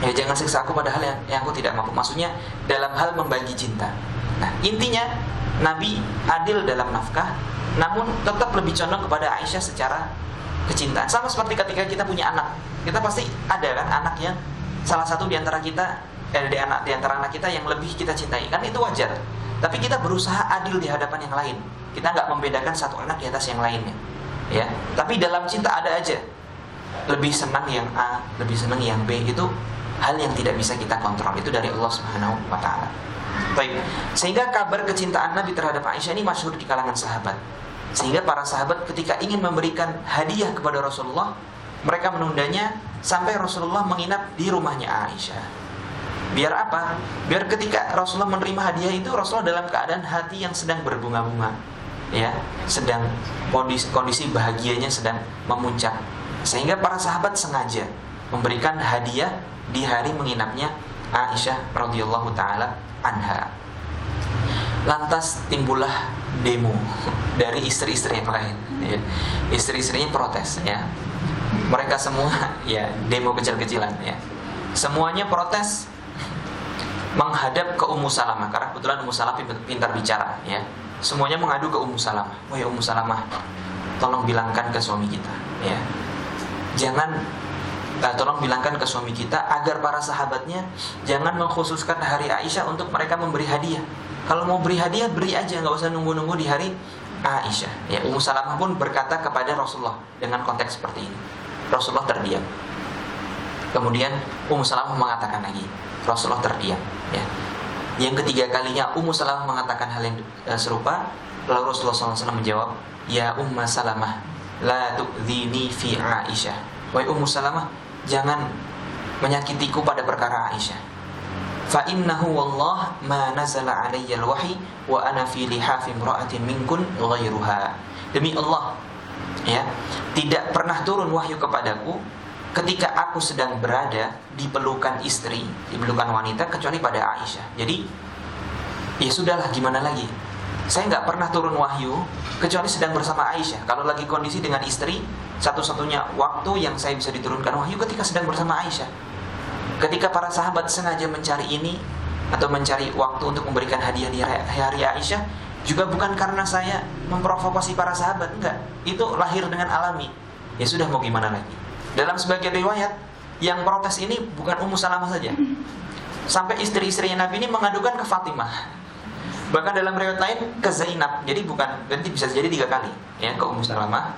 [SPEAKER 1] Ya, jangan siksa aku pada hal yang aku tidak mampu. Maksudnya dalam hal membagi cinta. Nah, intinya Nabi adil dalam nafkah, namun tetap lebih condong kepada Aisyah secara kecintaan. Sama seperti ketika kita punya anak, kita pasti ada kan anak yang salah satu di antara kita, di antara anak kita yang lebih kita cintai, kan itu wajar. Tapi kita berusaha adil di hadapan yang lain. Kita nggak membedakan satu anak di atas yang lainnya, ya. Tapi dalam cinta ada aja lebih senang yang A, lebih senang yang B. Itu hal yang tidak bisa kita kontrol. Itu dari Allah Subhanahu wa taala. Baik. Sehingga kabar kecintaan Nabi terhadap Aisyah ini masyhur di kalangan sahabat. Sehingga para sahabat ketika ingin memberikan hadiah kepada Rasulullah, mereka menundanya sampai Rasulullah menginap di rumahnya Aisyah. Biar apa? Biar ketika Rasulullah menerima hadiah itu, Rasulullah dalam keadaan hati yang sedang berbunga-bunga, ya, sedang kondisi bahagianya sedang memuncak. Sehingga para sahabat sengaja memberikan hadiah di hari menginapnya Aisyah radhiyallahu taala anha. Lantas timbullah demo dari istri-istri yang lain, ya. Istri-istrinya protes, ya. Mereka semua ya demo kecil-kecilan, ya. Semuanya protes menghadap ke Ummu Salamah, karena kebetulan Ummu Salamah pintar bicara, ya. Semuanya mengadu ke Ummu Salamah. Wahai Ummu Salamah, tolong bilangkan ke suami kita, ya. Tolong bilangkan ke suami kita agar para sahabatnya jangan mengkhususkan hari Aisyah untuk mereka memberi hadiah. Kalau mau beri hadiah, beri aja, nggak usah nunggu-nunggu di hari Aisyah. Ya, Ummu Salamah pun berkata kepada Rasulullah dengan konteks seperti ini. Rasulullah terdiam. Kemudian Ummu Salamah mengatakan lagi, Rasulullah terdiam. Ya. Yang ketiga kalinya Ummu Salamah mengatakan hal yang serupa, lalu Rasulullah SAW menjawab, Ya Ummu Salamah, la tu'dhini fi Aisyah. Wahai Ummu Salamah, jangan menyakitiku pada perkara Aisyah. Fa innahu wallah ma nazala alayya al-wahyi wa ana fi lihafi imra'atin minkun ghairuha. Demi Allah, ya, tidak pernah turun wahyu kepadaku ketika aku sedang berada di pelukan istri, di pelukan wanita, kecuali pada Aisyah. Jadi ya sudahlah, gimana lagi, saya nggak pernah turun wahyu kecuali sedang bersama Aisyah. Kalau lagi kondisi dengan istri, satu-satunya waktu yang saya bisa diturunkan wahyu ketika sedang bersama Aisyah. Ketika para sahabat sengaja mencari ini atau mencari waktu untuk memberikan hadiah di hari Aisyah, juga bukan karena saya memprovokasi para sahabat, enggak. Itu lahir dengan alami. Ya sudah, mau gimana lagi. Dalam sebagian riwayat, yang protes ini bukan Ummu Salamah saja. Sampai istri-istrinya Nabi ini mengadukan ke Fatimah. Bahkan dalam riwayat lain ke Zainab. Jadi bisa jadi 3 kali, ya, ke Ummu Salamah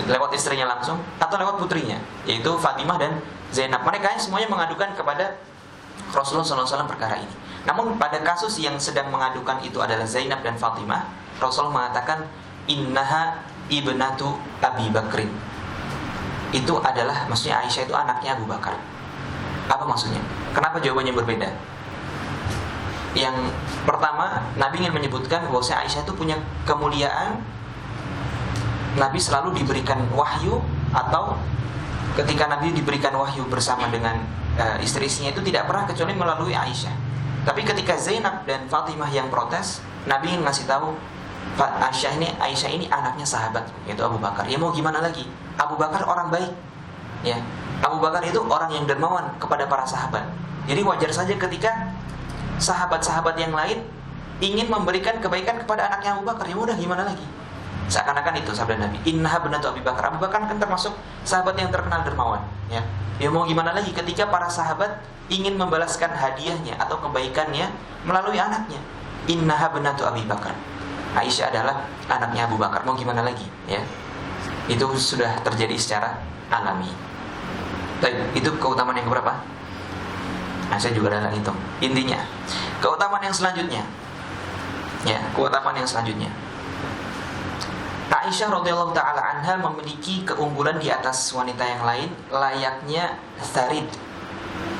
[SPEAKER 1] lewat istrinya langsung atau lewat putrinya, yaitu Fatimah dan Zainab. Mereka semuanya mengadukan kepada Rasulullah SAW perkara ini. Namun pada kasus yang sedang mengadukan itu adalah Zainab dan Fatimah, Rasulullah mengatakan innaha ibnatu Abi Bakrin. Itu adalah, maksudnya Aisyah itu anaknya Abu Bakar. Apa maksudnya? Kenapa jawabannya berbeda? Yang pertama, Nabi ingin menyebutkan bahwa Aisyah itu punya kemuliaan. Nabi selalu diberikan wahyu, atau ketika Nabi diberikan wahyu bersama dengan istri-istrinya itu tidak pernah kecuali melalui Aisyah. Tapi ketika Zainab dan Fatimah yang protes, Nabi ingin ngasih tahu Aisyah ini anaknya sahabat, yaitu Abu Bakar. Ya mau gimana lagi? Abu Bakar orang baik, ya. Abu Bakar itu orang yang dermawan kepada para sahabat. Jadi wajar saja ketika sahabat-sahabat yang lain ingin memberikan kebaikan kepada anaknya Abu Bakar. Ya udah, gimana lagi? Seakan-akan itu sabda Nabi, innaha binatu Abi Bakar. Abu Bakar kan termasuk sahabat yang terkenal dermawan, ya. Ya mau gimana lagi ketika para sahabat ingin membalaskan hadiahnya atau kebaikannya melalui anaknya. Innaha binatu Abi Bakar. Aisyah adalah anaknya Abu Bakar. Mau gimana lagi, ya. Itu sudah terjadi secara alami. Baik, itu keutamaan yang berapa? Nah, saya juga dalam hitung. Intinya, keutamaan yang selanjutnya, ya, keutamaan yang selanjutnya. Aisyah radhiyallahu taala anha memiliki keunggulan di atas wanita yang lain, layaknya tharid.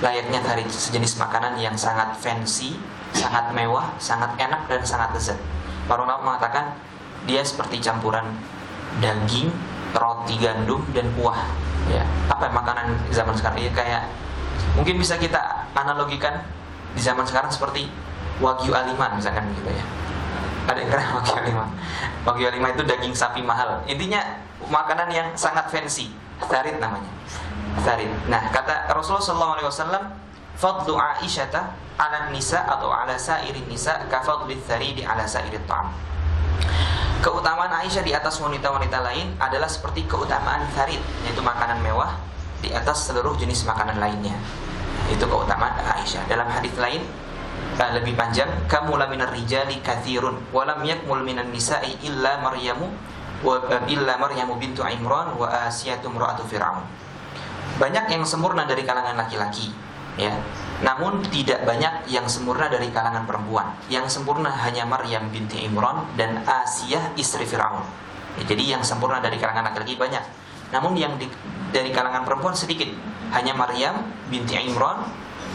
[SPEAKER 1] Layaknya tharid, sejenis makanan yang sangat fancy, sangat mewah, sangat enak dan sangat lezat. Para ulama mengatakan dia seperti campuran daging, roti gandum dan kuah. Ya, apa makanan zaman sekarang? Ya kayak mungkin bisa kita analogikan di zaman sekarang seperti Wagyu A5 misalkan gitu, ya. Ada yang kena Wagyu A5. Wagyu A5 itu daging sapi mahal. Intinya makanan yang sangat fancy. Tharid namanya. Tharid. Nah, kata Rasulullah SAW, fadlu Aisyata ala nisa atau ala sairin nisa ka fadli tharidi ala sairit ta'am. Keutamaan Aisyah di atas wanita-wanita lain adalah seperti keutamaan tharid, yaitu makanan mewah di atas seluruh jenis makanan lainnya. Itu keutamaan Aisyah. Dalam hadis lain lebih panjang, kamu laminar rijali kathirun walam yakmul minan nisa'i illa Maryamu bintu Imran wa Asiyatu imra'atu Fir'aun. Banyak yang sempurna dari kalangan laki-laki, ya. Namun tidak banyak yang sempurna dari kalangan perempuan. Yang sempurna hanya Maryam binti Imran dan Asiyah istri Fir'aun. Ya, jadi yang sempurna dari kalangan laki-laki banyak. Namun yang dari kalangan perempuan sedikit. Hanya Maryam binti Imran,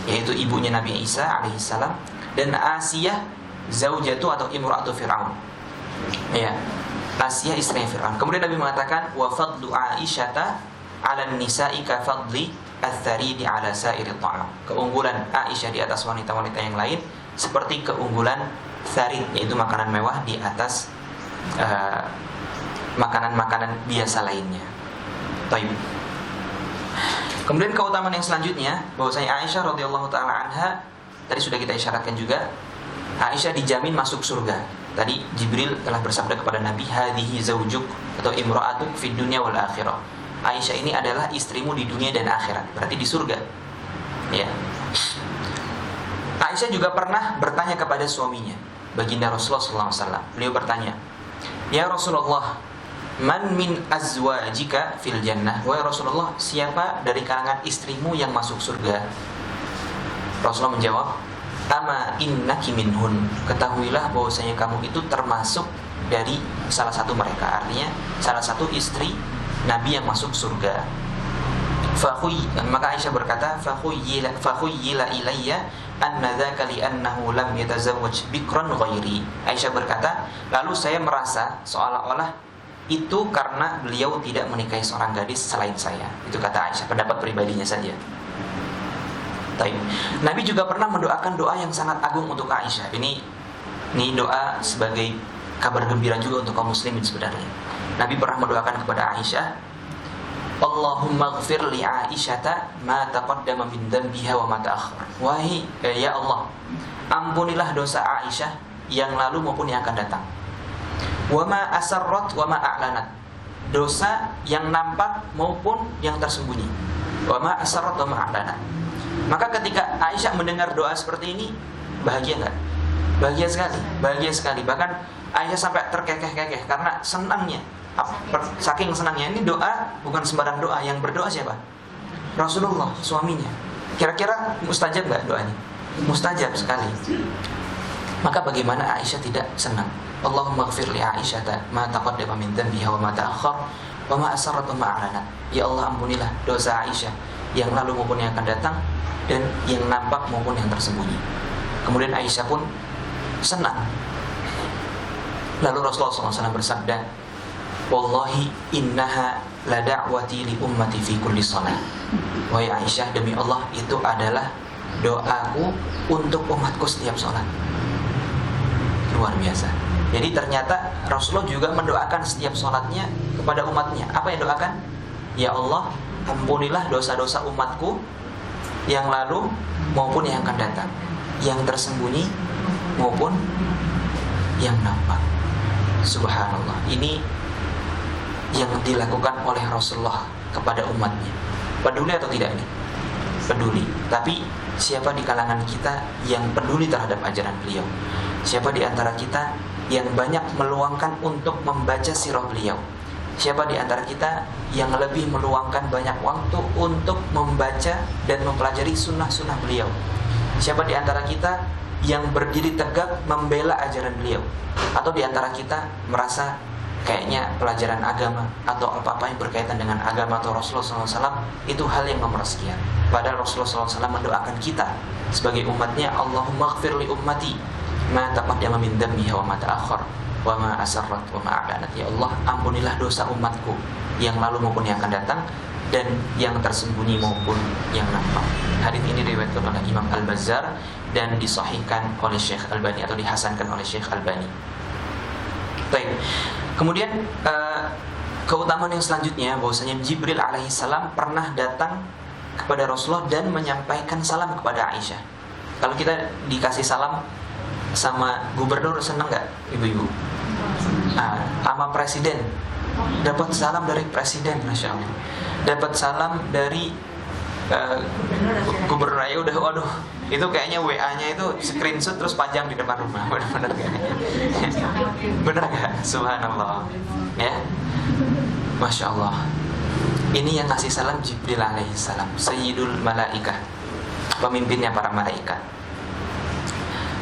[SPEAKER 1] yaitu ibunya Nabi Isa alaihissalam, dan Asiyah zaujatu atau imra'atu Fir'aun, ya, Asiyah istrinya Fir'aun. Kemudian Nabi mengatakan wa fadlu Aisyata 'ala nisa'i ka fadli ats-tharidi 'ala sa'iri ta'am. Keunggulan Aisyah di atas wanita-wanita yang lain seperti keunggulan tharid, yaitu makanan mewah di atas makanan-makanan biasa lainnya. Baik. Kemudian keutamaan yang selanjutnya, bahwasanya Aisyah radhiyallahu taala anha, tadi sudah kita isyaratkan juga, Aisyah dijamin masuk surga. Tadi Jibril telah bersabda kepada Nabi, hadhihi zaujuk atau imra'atuk fid dunya wal akhirah. Aisyah ini adalah istrimu di dunia dan akhirat, berarti di surga. Ya. Aisyah juga pernah bertanya kepada suaminya, baginda Rasulullah SAW. Beliau bertanya, ya Rasulullah, man min azwajika fil jannah? Wahai Rasulullah, siapa dari kalangan istrimu yang masuk surga? Rasulullah menjawab, ama innaki minhun. Ketahuilah bahwasanya kamu itu termasuk dari salah satu mereka. Artinya salah satu istri Nabi yang masuk surga. Maka Aisyah berkata, fakhuyyila ilayya anna dzaka li annahu lam yatazawwaj bikran ghairi. Aisyah berkata, lalu saya merasa seolah-olah itu karena beliau tidak menikahi seorang gadis selain saya. Itu kata Aisyah, pendapat pribadinya saja. Taib. Nabi juga pernah mendoakan doa yang sangat agung untuk Aisyah. Ini doa sebagai kabar gembira juga untuk kaum muslimin sebenarnya. Nabi pernah mendoakan kepada Aisyah, Allahumma ghfir li Aisyata ma taqaddama min dhanbiha wa ma ta'akhkhar. Wahai ya Allah, ampunilah dosa Aisyah yang lalu maupun yang akan datang. Wa ma asarrat wa ma a'lanat. Dosa yang nampak maupun yang tersembunyi. Wa ma asarrat wa ma a'lanat. Maka ketika Aisyah mendengar doa seperti ini, bahagia enggak? Bahagia sekali. Bahkan Aisyah sampai terkekeh-kekeh karena senangnya. Saking senangnya, ini doa bukan sembarang doa. Yang berdoa siapa? Rasulullah, suaminya. Kira-kira mustajab enggak doanya? Mustajab sekali. Maka bagaimana Aisyah tidak senang? Allahumma ghfir li Aisyata ma taqaddama min dhanbiha wa ma ta'akhkhar wa ma asarrat wa ma a'lanat. Ya Allah, ampunilah dosa Aisyah yang lalu maupun yang akan datang, dan yang nampak maupun yang tersembunyi. Kemudian Aisyah pun senang. Lalu Rasulullah SAW bersabda, wallahi innaha la da'wati li ummati fi kulli shalah. Wahai Aisyah, demi Allah, itu adalah doaku untuk umatku setiap sholat. Luar biasa. Jadi ternyata Rasulullah juga mendoakan setiap sholatnya kepada umatnya. Apa yang doakan? Ya Allah, ampunilah dosa-dosa umatku yang lalu maupun yang akan datang, yang tersembunyi maupun yang nampak. Subhanallah. Ini yang dilakukan oleh Rasulullah kepada umatnya. Peduli atau tidak ini? Peduli. Tapi siapa di kalangan kita yang peduli terhadap ajaran beliau? Siapa di antara kita yang banyak meluangkan untuk membaca sirah beliau? Siapa di antara kita yang lebih meluangkan banyak waktu untuk membaca dan mempelajari sunnah-sunnah beliau? Siapa di antara kita yang berdiri tegak membela ajaran beliau? Atau di antara kita merasa kayaknya pelajaran agama atau apa-apa yang berkaitan dengan agama atau Rasulullah SAW itu hal yang nomor sekian? Padahal Rasulullah SAW mendoakan kita sebagai umatnya, Allahumma ghfir li ummati ma taqaddama min dhanbiha wa ma ta'akhkhar wa ma asarrat wa ma a'lanat. Ya Allah, ampunilah dosa umatku yang lalu maupun yang akan datang, dan yang tersembunyi maupun yang nampak. Hadis ini diriwayatkan oleh Imam Al-Bazzar dan disahihkan oleh Syekh Albani atau dihasankan oleh Syekh Albani. Baik. Kemudian keutamaan yang selanjutnya, bahwasanya Jibril alaihissalam pernah datang kepada Rasulullah dan menyampaikan salam kepada Aisyah. Kalau kita dikasih salam sama gubernur, senang nggak ibu-ibu? Sama presiden, dapat salam dari presiden, masya Allah. Dapat salam dari gubernur aja udah, waduh, itu kayaknya WA-nya itu screenshot terus panjang di depan rumah. Benar kayaknya. Benar nggak? Subhanallah. Ya, masya Allah. Ini yang ngasih salam Jibril alaihissalam, Sayyidul Malaikah, pemimpinnya para malaikat.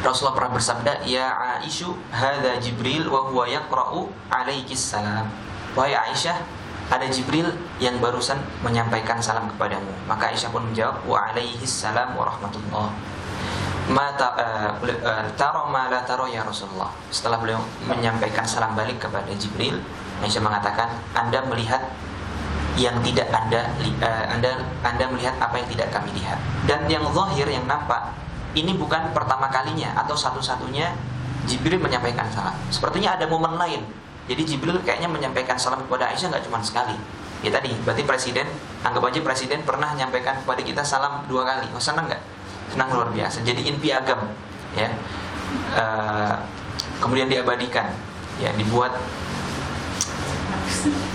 [SPEAKER 1] Rasulullah pernah bersabda, ya Aisyah, hadza Jibril wa huwa yaqra'u alaikis salam. Wahai Aisyah, ada Jibril yang barusan menyampaikan salam kepadamu. Maka Aisyah pun menjawab, wa alaihis salam wa rahmatullah. Taro ma la taro ya Rasulullah. Setelah beliau menyampaikan salam balik kepada Jibril, Aisyah mengatakan, Anda melihat yang tidak Anda melihat apa yang tidak kami lihat. Dan yang zahir, yang nampak, ini bukan pertama kalinya atau satu-satunya Jibril menyampaikan salam. Sepertinya ada momen lain. Jadi Jibril kayaknya menyampaikan salam kepada Aisyah nggak cuma sekali. Ya tadi, berarti presiden, anggap aja presiden pernah menyampaikan kepada kita salam 2 kali. Oh, senang nggak? Senang luar biasa. Jadiin piagam, ya. Kemudian diabadikan, ya, dibuat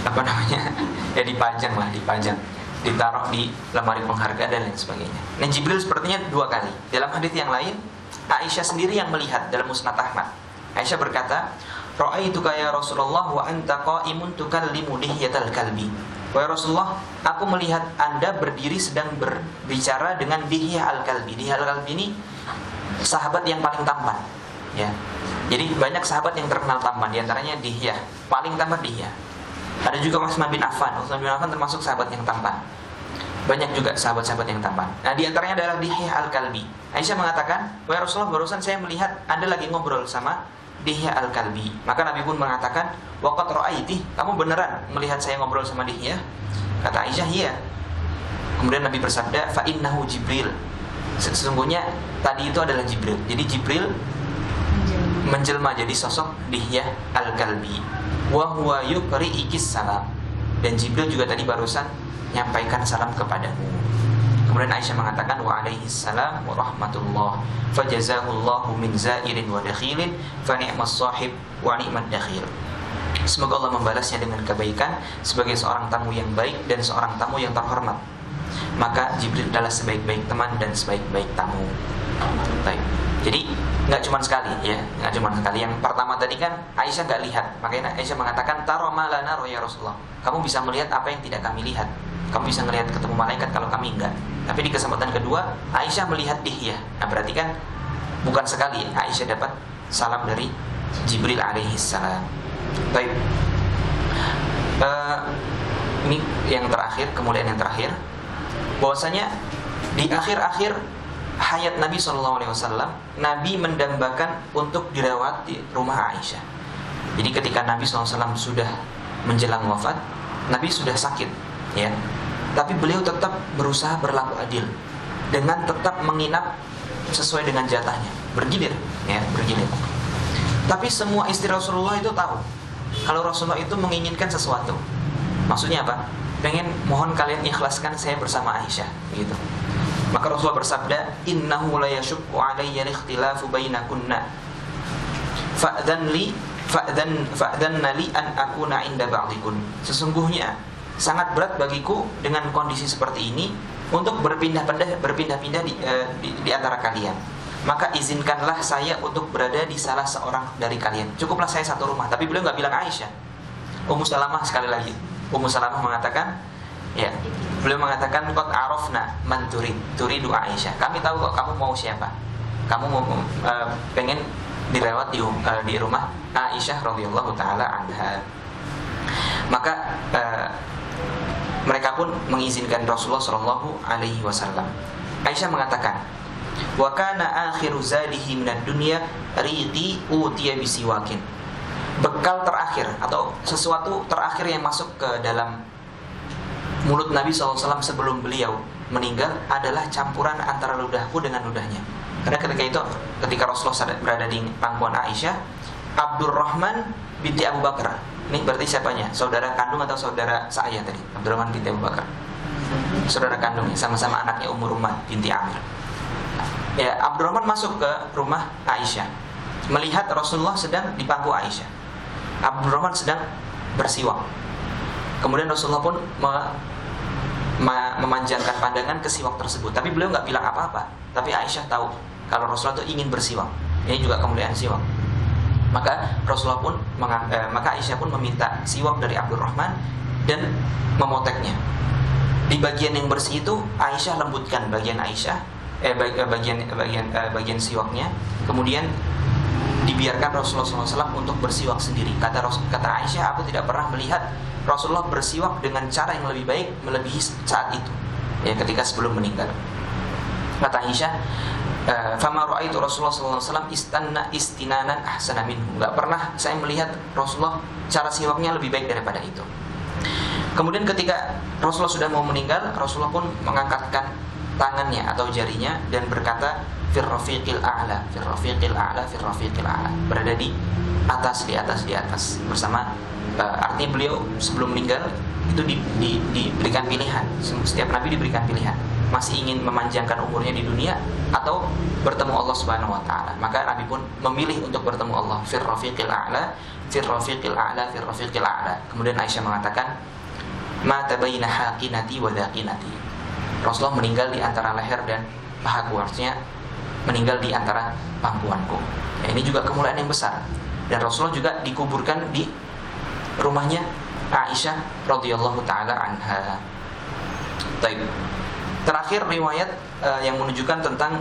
[SPEAKER 1] apa namanya? Ya dipajang, ditaruh di lemari penghargaan dan lain sebagainya. Nah, Jibril sepertinya 2 kali. Dalam hadits yang lain, Aisyah sendiri yang melihat dalam Musnad Ahmad. Aisyah berkata, "Ra'aituka ya Rasulullah wa anta qa'imun tukallimu dihyatal kalbi." Wahai Rasulullah, aku melihat Anda berdiri sedang berbicara dengan Dihyah al-Kalbi. Dihyah al-Kalbi ini sahabat yang paling tampan, ya. Jadi banyak sahabat yang terkenal tampan, di antaranya Dihyah, paling tampan Dihyah. Ada juga Utsman bin Affan. Utsman bin Affan termasuk sahabat yang tampan. Banyak juga sahabat-sahabat yang tampan. Nah, di antaranya adalah Dihyah al-Kalbi. Aisyah mengatakan, "Wahai Rasulullah, barusan saya melihat Anda lagi ngobrol sama Dihyah al-Kalbi." Maka Nabi pun mengatakan, "Waqad ra'aiti, kamu beneran melihat saya ngobrol sama Dihyah?" Kata Aisyah, "Iya." Kemudian Nabi bersabda, "Fa innahu Jibril." Sesungguhnya tadi itu adalah Jibril. Jadi Jibril menjelma jadi sosok Dihyah al-Kalbi. Wa huwa yuqri'ikis salam. Dan Jibril juga tadi barusan nyampaikan salam kepadamu. Kemudian Aisyah mengatakan, "Wa alaihi salam wa rahmatullah fajazahullahu min zairin wa dakhilin fa ni'mas sahib wa ni'mad dakhil." Semoga Allah membalasnya dengan kebaikan sebagai seorang tamu yang baik dan seorang tamu yang terhormat. Maka Jibril adalah sebaik-baik teman dan sebaik-baik tamu. Baik. Jadi nggak cuma sekali, ya, nggak cuma sekali. Yang pertama tadi kan Aisyah nggak lihat, makanya Aisyah mengatakan, "Tara ma la nara ya Rasulullah." Kamu bisa melihat apa yang tidak kami lihat. Kamu bisa melihat ketemu malaikat kalau kami enggak. Tapi di kesempatan kedua Aisyah melihat Dihyah. Nah, berarti kan bukan sekali Aisyah dapat salam dari Jibril alaihissalam. Baik. Ini yang terakhir, kemudian yang terakhir, bahwasanya di akhir-akhir hayat Nabi SAW, Nabi mendambakan untuk dirawat di rumah Aisyah. Jadi ketika Nabi SAW sudah menjelang wafat, Nabi sudah sakit, ya. Tapi beliau tetap berusaha berlaku adil dengan tetap menginap sesuai dengan jatahnya, bergilir, ya, bergilir. Tapi semua istri Rasulullah itu tahu kalau Rasulullah itu menginginkan sesuatu. Maksudnya apa? Pengen, mohon kalian ikhlaskan saya bersama Aisyah, gitu. Maka Rasulullah bersabda, "Innahu la yashukku alayya al-ikhtilafu bainakunna. Fa'dhan li an akuna 'inda ba'dikun." Sesungguhnya sangat berat bagiku dengan kondisi seperti ini untuk berpindah-pindah di antara kalian. Maka izinkanlah saya untuk berada di salah seorang dari kalian. Cukuplah saya satu rumah. Tapi beliau nggak bilang Aisyah. Ummu Salamah sekali lagi. Ummu Salamah mengatakan, ya, beliau mengatakan, "Qad arafna man turidu Aisyah." Kami tahu kok kamu mau siapa. Kamu mau pengen dirawat di rumah Aisyah radhiyallahu taala anha. Maka mereka pun mengizinkan Rasulullah sallallahu alaihi wasallam. Aisyah mengatakan, "Wa kana akhiru zadihi minad dunya riqi utiya bisiwakin." Bekal terakhir atau sesuatu terakhir yang masuk ke dalam mulut Nabi SAW sebelum beliau meninggal adalah campuran antara ludahku dengan ludahnya. Karena ketika Rasulullah berada di pangkuan Aisyah, Abdurrahman binti Abu Bakar, ini berarti siapanya? Saudara kandung atau saudara saya tadi? Abdurrahman binti Abu Bakar, saudara kandungnya, sama-sama anaknya Ummu Ruman binti Amir. Ya, Abdurrahman masuk ke rumah Aisyah, melihat Rasulullah sedang di pangku Aisyah. Abdurrahman sedang bersiwak. Kemudian Rasulullah pun memanjangkan pandangan ke siwak tersebut. Tapi beliau nggak bilang apa-apa. Tapi Aisyah tahu kalau Rasulullah itu ingin bersiwak. Ini juga kemuliaan siwak. Maka maka Aisyah pun meminta siwak dari Abdurrahman dan memoteknya. Di bagian yang bersih itu Aisyah lembutkan bagian bagian siwaknya. Kemudian dibiarkan Rasulullah SAW untuk bersiwak sendiri. Kata Aisyah, "Aku tidak pernah melihat Rasulullah bersiwak dengan cara yang lebih baik melebihi saat itu, ya, ketika sebelum meninggal." Kata Aisyah, "Fama ra'aitu Rasulullah SAW istanna istinanan ahsana minhu." Enggak pernah saya melihat Rasulullah cara siwaknya lebih baik daripada itu. Kemudian ketika Rasulullah sudah mau meninggal, Rasulullah pun mengangkatkan tangannya atau jarinya dan berkata fir rafiqil a'la, fir rafiqil a'la, fir rafiqil a'la, berada di atas bersama. Artinya beliau sebelum meninggal itu diberikan pilihan. Setiap nabi diberikan pilihan, masih ingin memanjangkan umurnya di dunia atau bertemu Allah Subhanahu wa taala. Maka Nabi pun memilih untuk bertemu Allah, fir rafiqil a'la, fir rafiqil a'la, fir rafiqil a'la. Kemudian Aisyah mengatakan, ma tabaina haqinati wa dhaqinati. Rasulullah meninggal di antara leher dan pahaku, artinya meninggal di antara pangkuanku. Ya, ini juga kemuliaan yang besar. Dan Rasulullah juga dikuburkan di rumahnya Aisyah radhiyallahu taala anha. Baik. Terakhir riwayat yang menunjukkan tentang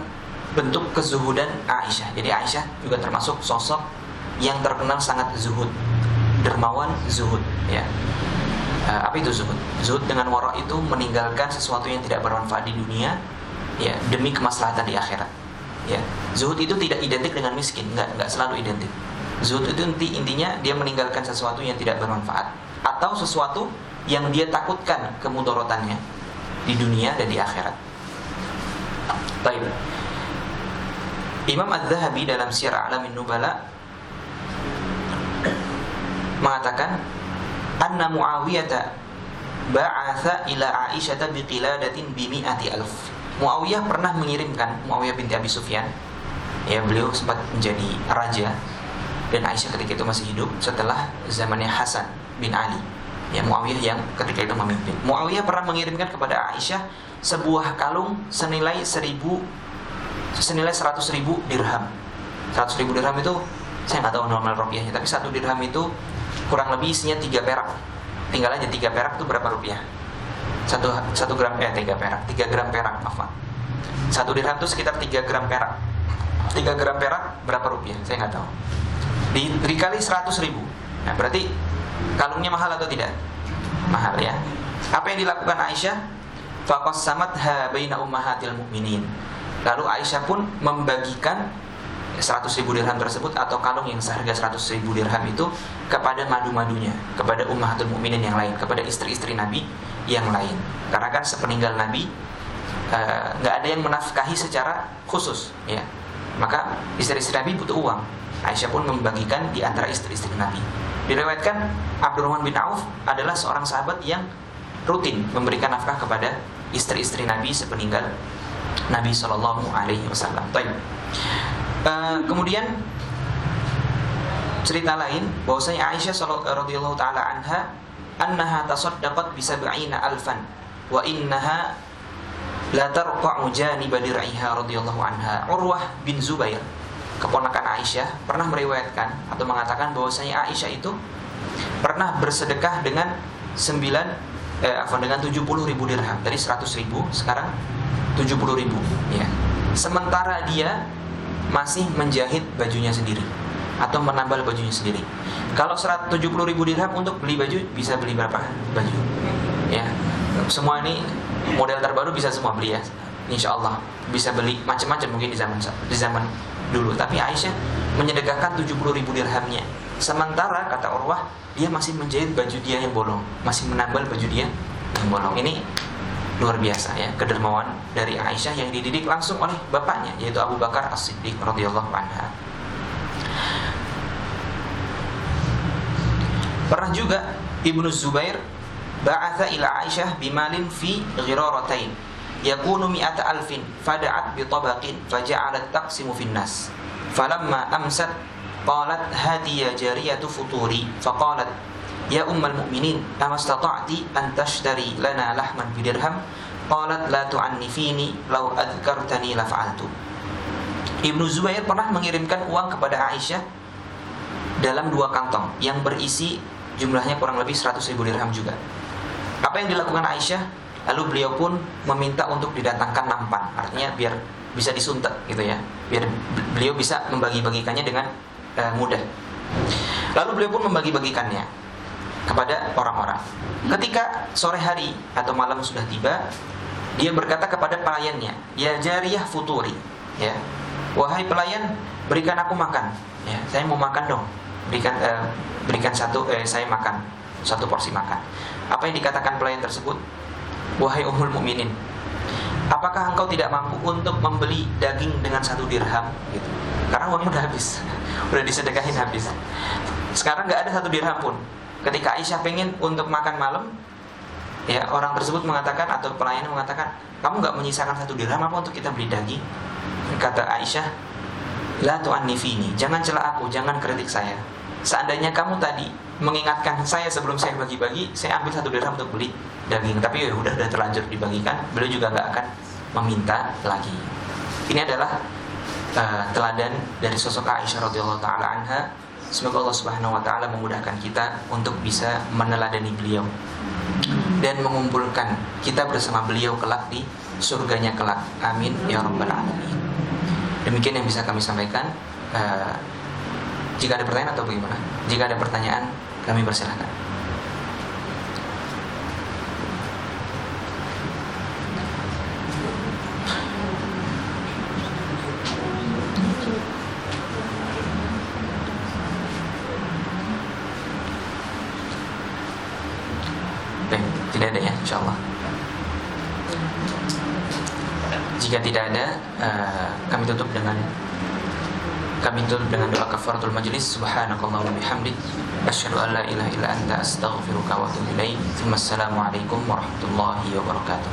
[SPEAKER 1] bentuk kezuhudan Aisyah. Jadi Aisyah juga termasuk sosok yang terkenal sangat zuhud, dermawan, zuhud, ya. Apa itu zuhud? Zuhud dengan wara itu meninggalkan sesuatu yang tidak bermanfaat di dunia, ya, demi kemaslahatan di akhirat. Ya. Zuhud itu tidak identik dengan miskin, enggak selalu identik. Zuhud itu intinya dia meninggalkan sesuatu yang tidak bermanfaat atau sesuatu yang dia takutkan kemudorotannya di dunia dan di akhirat. Baik. Imam Az-Zahabi dalam Syiar A'lamin Nubala mengatakan, anna Muawiyah ba'atha ila Aisyah biqiladatin bimi'ati alf. Muawiyah pernah mengirimkan, Muawiyah binti Abi Sufyan, ya, beliau sempat menjadi raja dan Aisyah ketika itu masih hidup setelah zamannya Hasan bin Ali. Ya, Muawiyah yang ketika itu memimpin. Muawiyah pernah mengirimkan kepada Aisyah sebuah kalung senilai 100.000 dirham. 100.000 dirham itu saya nggak tahu normal rupiahnya, tapi 1 dirham itu kurang lebih isinya 3 perak. Tinggal aja 3 perak itu berapa rupiah? 1 gram 3 perak, 3 gram perak, maaf. 1 dirham itu sekitar 3 gram perak. 3 gram perak berapa rupiah? Saya nggak tahu. Dikali 100.000. Nah, berarti kalungnya mahal atau tidak? Mahal, ya. Apa yang dilakukan Aisyah? Faqassamatha baina ummahatil mu'minin. Lalu Aisyah pun membagikan 100.000 dirham tersebut atau kalung yang seharga 100.000 dirham itu kepada madu-madunya, kepada ummahatul mu'minin yang lain, kepada istri-istri Nabi yang lain. Karena kan sepeninggal Nabi nggak ada yang menafkahi secara khusus, ya. Maka istri-istri Nabi butuh uang. Aisyah pun membagikan di antara istri-istri Nabi. Diriwayatkan Abdurrahman bin Auf adalah seorang sahabat yang rutin memberikan nafkah kepada istri-istri Nabi sepeninggal Nabi Shallallahu Alaihi Wasallam. Kemudian cerita lain bahwasanya Aisyah radhiyallahu taala annaha tasaddaqat bi 70 alfan wa innaha la tarqa'u janiba dir'iha radhiyallahu anha. Urwah bin Zubair, keponakan Aisyah, pernah meriwayatkan atau mengatakan bahwasanya Aisyah itu pernah bersedekah dengan 70.000 dirham. Dari 100.000 sekarang 70.000, ya. Sementara dia masih menjahit bajunya sendiri atau menambal bajunya sendiri. Kalau 170.000 dirham untuk beli baju, bisa beli berapa baju? Ya, semua ini model terbaru bisa semua beli, ya. Insya Allah bisa beli macam-macam mungkin di zaman dulu. Tapi Aisyah menyedekahkan 70.000 dirhamnya. Sementara kata Urwah, dia masih menjahit baju dia yang bolong, masih menambal baju dia yang bolong. Ini luar biasa, ya, kedermawan dari Aisyah yang dididik langsung oleh bapaknya, yaitu Abu Bakar As-Siddiq radhiyallahu anha. Pernah juga Ibnu Zubair ba'atha ila Aisyah bimalin fi ghiraratain yakunu mi'ata alfin fada'at bi tabaqin faja'alat taqsimu fin nas falamma amsat qalat hadiya jariyatu futuri faqalat ya ummal mu'minin amastata'ti an tashtari lana lahman bidirham qalat la tu'annifini law adhkartani la fa'altu. Ibnu Zubair pernah mengirimkan uang kepada Aisyah dalam 2 kantong yang berisi jumlahnya kurang lebih 100.000 dirham juga. Apa yang dilakukan Aisyah? Lalu beliau pun meminta untuk didatangkan nampan, artinya biar bisa disuntek gitu, ya, biar beliau bisa membagi-bagikannya dengan mudah. Lalu beliau pun membagi-bagikannya kepada orang-orang. Ketika sore hari atau malam sudah tiba, dia berkata kepada pelayannya, ya jariyah futuri, ya, wahai pelayan, berikan aku makan, ya, saya mau makan dong, berikan saya makan 1 porsi makan. Apa yang dikatakan pelayan tersebut? Wahai ummul mukminin, apakah engkau tidak mampu untuk membeli daging dengan 1 dirham gitu. Karena uangnya udah habis, udah disedekahin habis. Sekarang nggak ada 1 dirham pun. Ketika Aisyah pengen untuk makan malam, ya orang tersebut mengatakan, atau pelayan mengatakan, kamu nggak menyisakan 1 dirham apa untuk kita beli daging? Kata Aisyah, la tu'annifini, jangan cela aku, jangan kritik saya. Seandainya kamu tadi mengingatkan saya sebelum saya bagi-bagi, saya ambil 1 dirham untuk beli daging. Tapi ya udah terlanjur dibagikan, beliau juga nggak akan meminta lagi. Ini adalah teladan dari sosok Aisyah radhiyallahu taala anha. Semoga Allah Subhanahu wa taala memudahkan kita untuk bisa meneladani beliau dan mengumpulkan kita bersama beliau kelak di surganya kelak. Amin ya rabbal alamin. Demikian yang bisa kami sampaikan. Jika ada pertanyaan atau bagaimana? Jika ada pertanyaan, kami persilahkan. Baik, tidak ada ya, insyaallah. Jika tidak ada, kami tutup dengan doa kafaratul majlis. Subhanakallahumma bihamdik, asyhadu an la ilaha illa anta, astaghfiruka wa atubu ilaik. Assalamualaikum warahmatullahi wabarakatuh.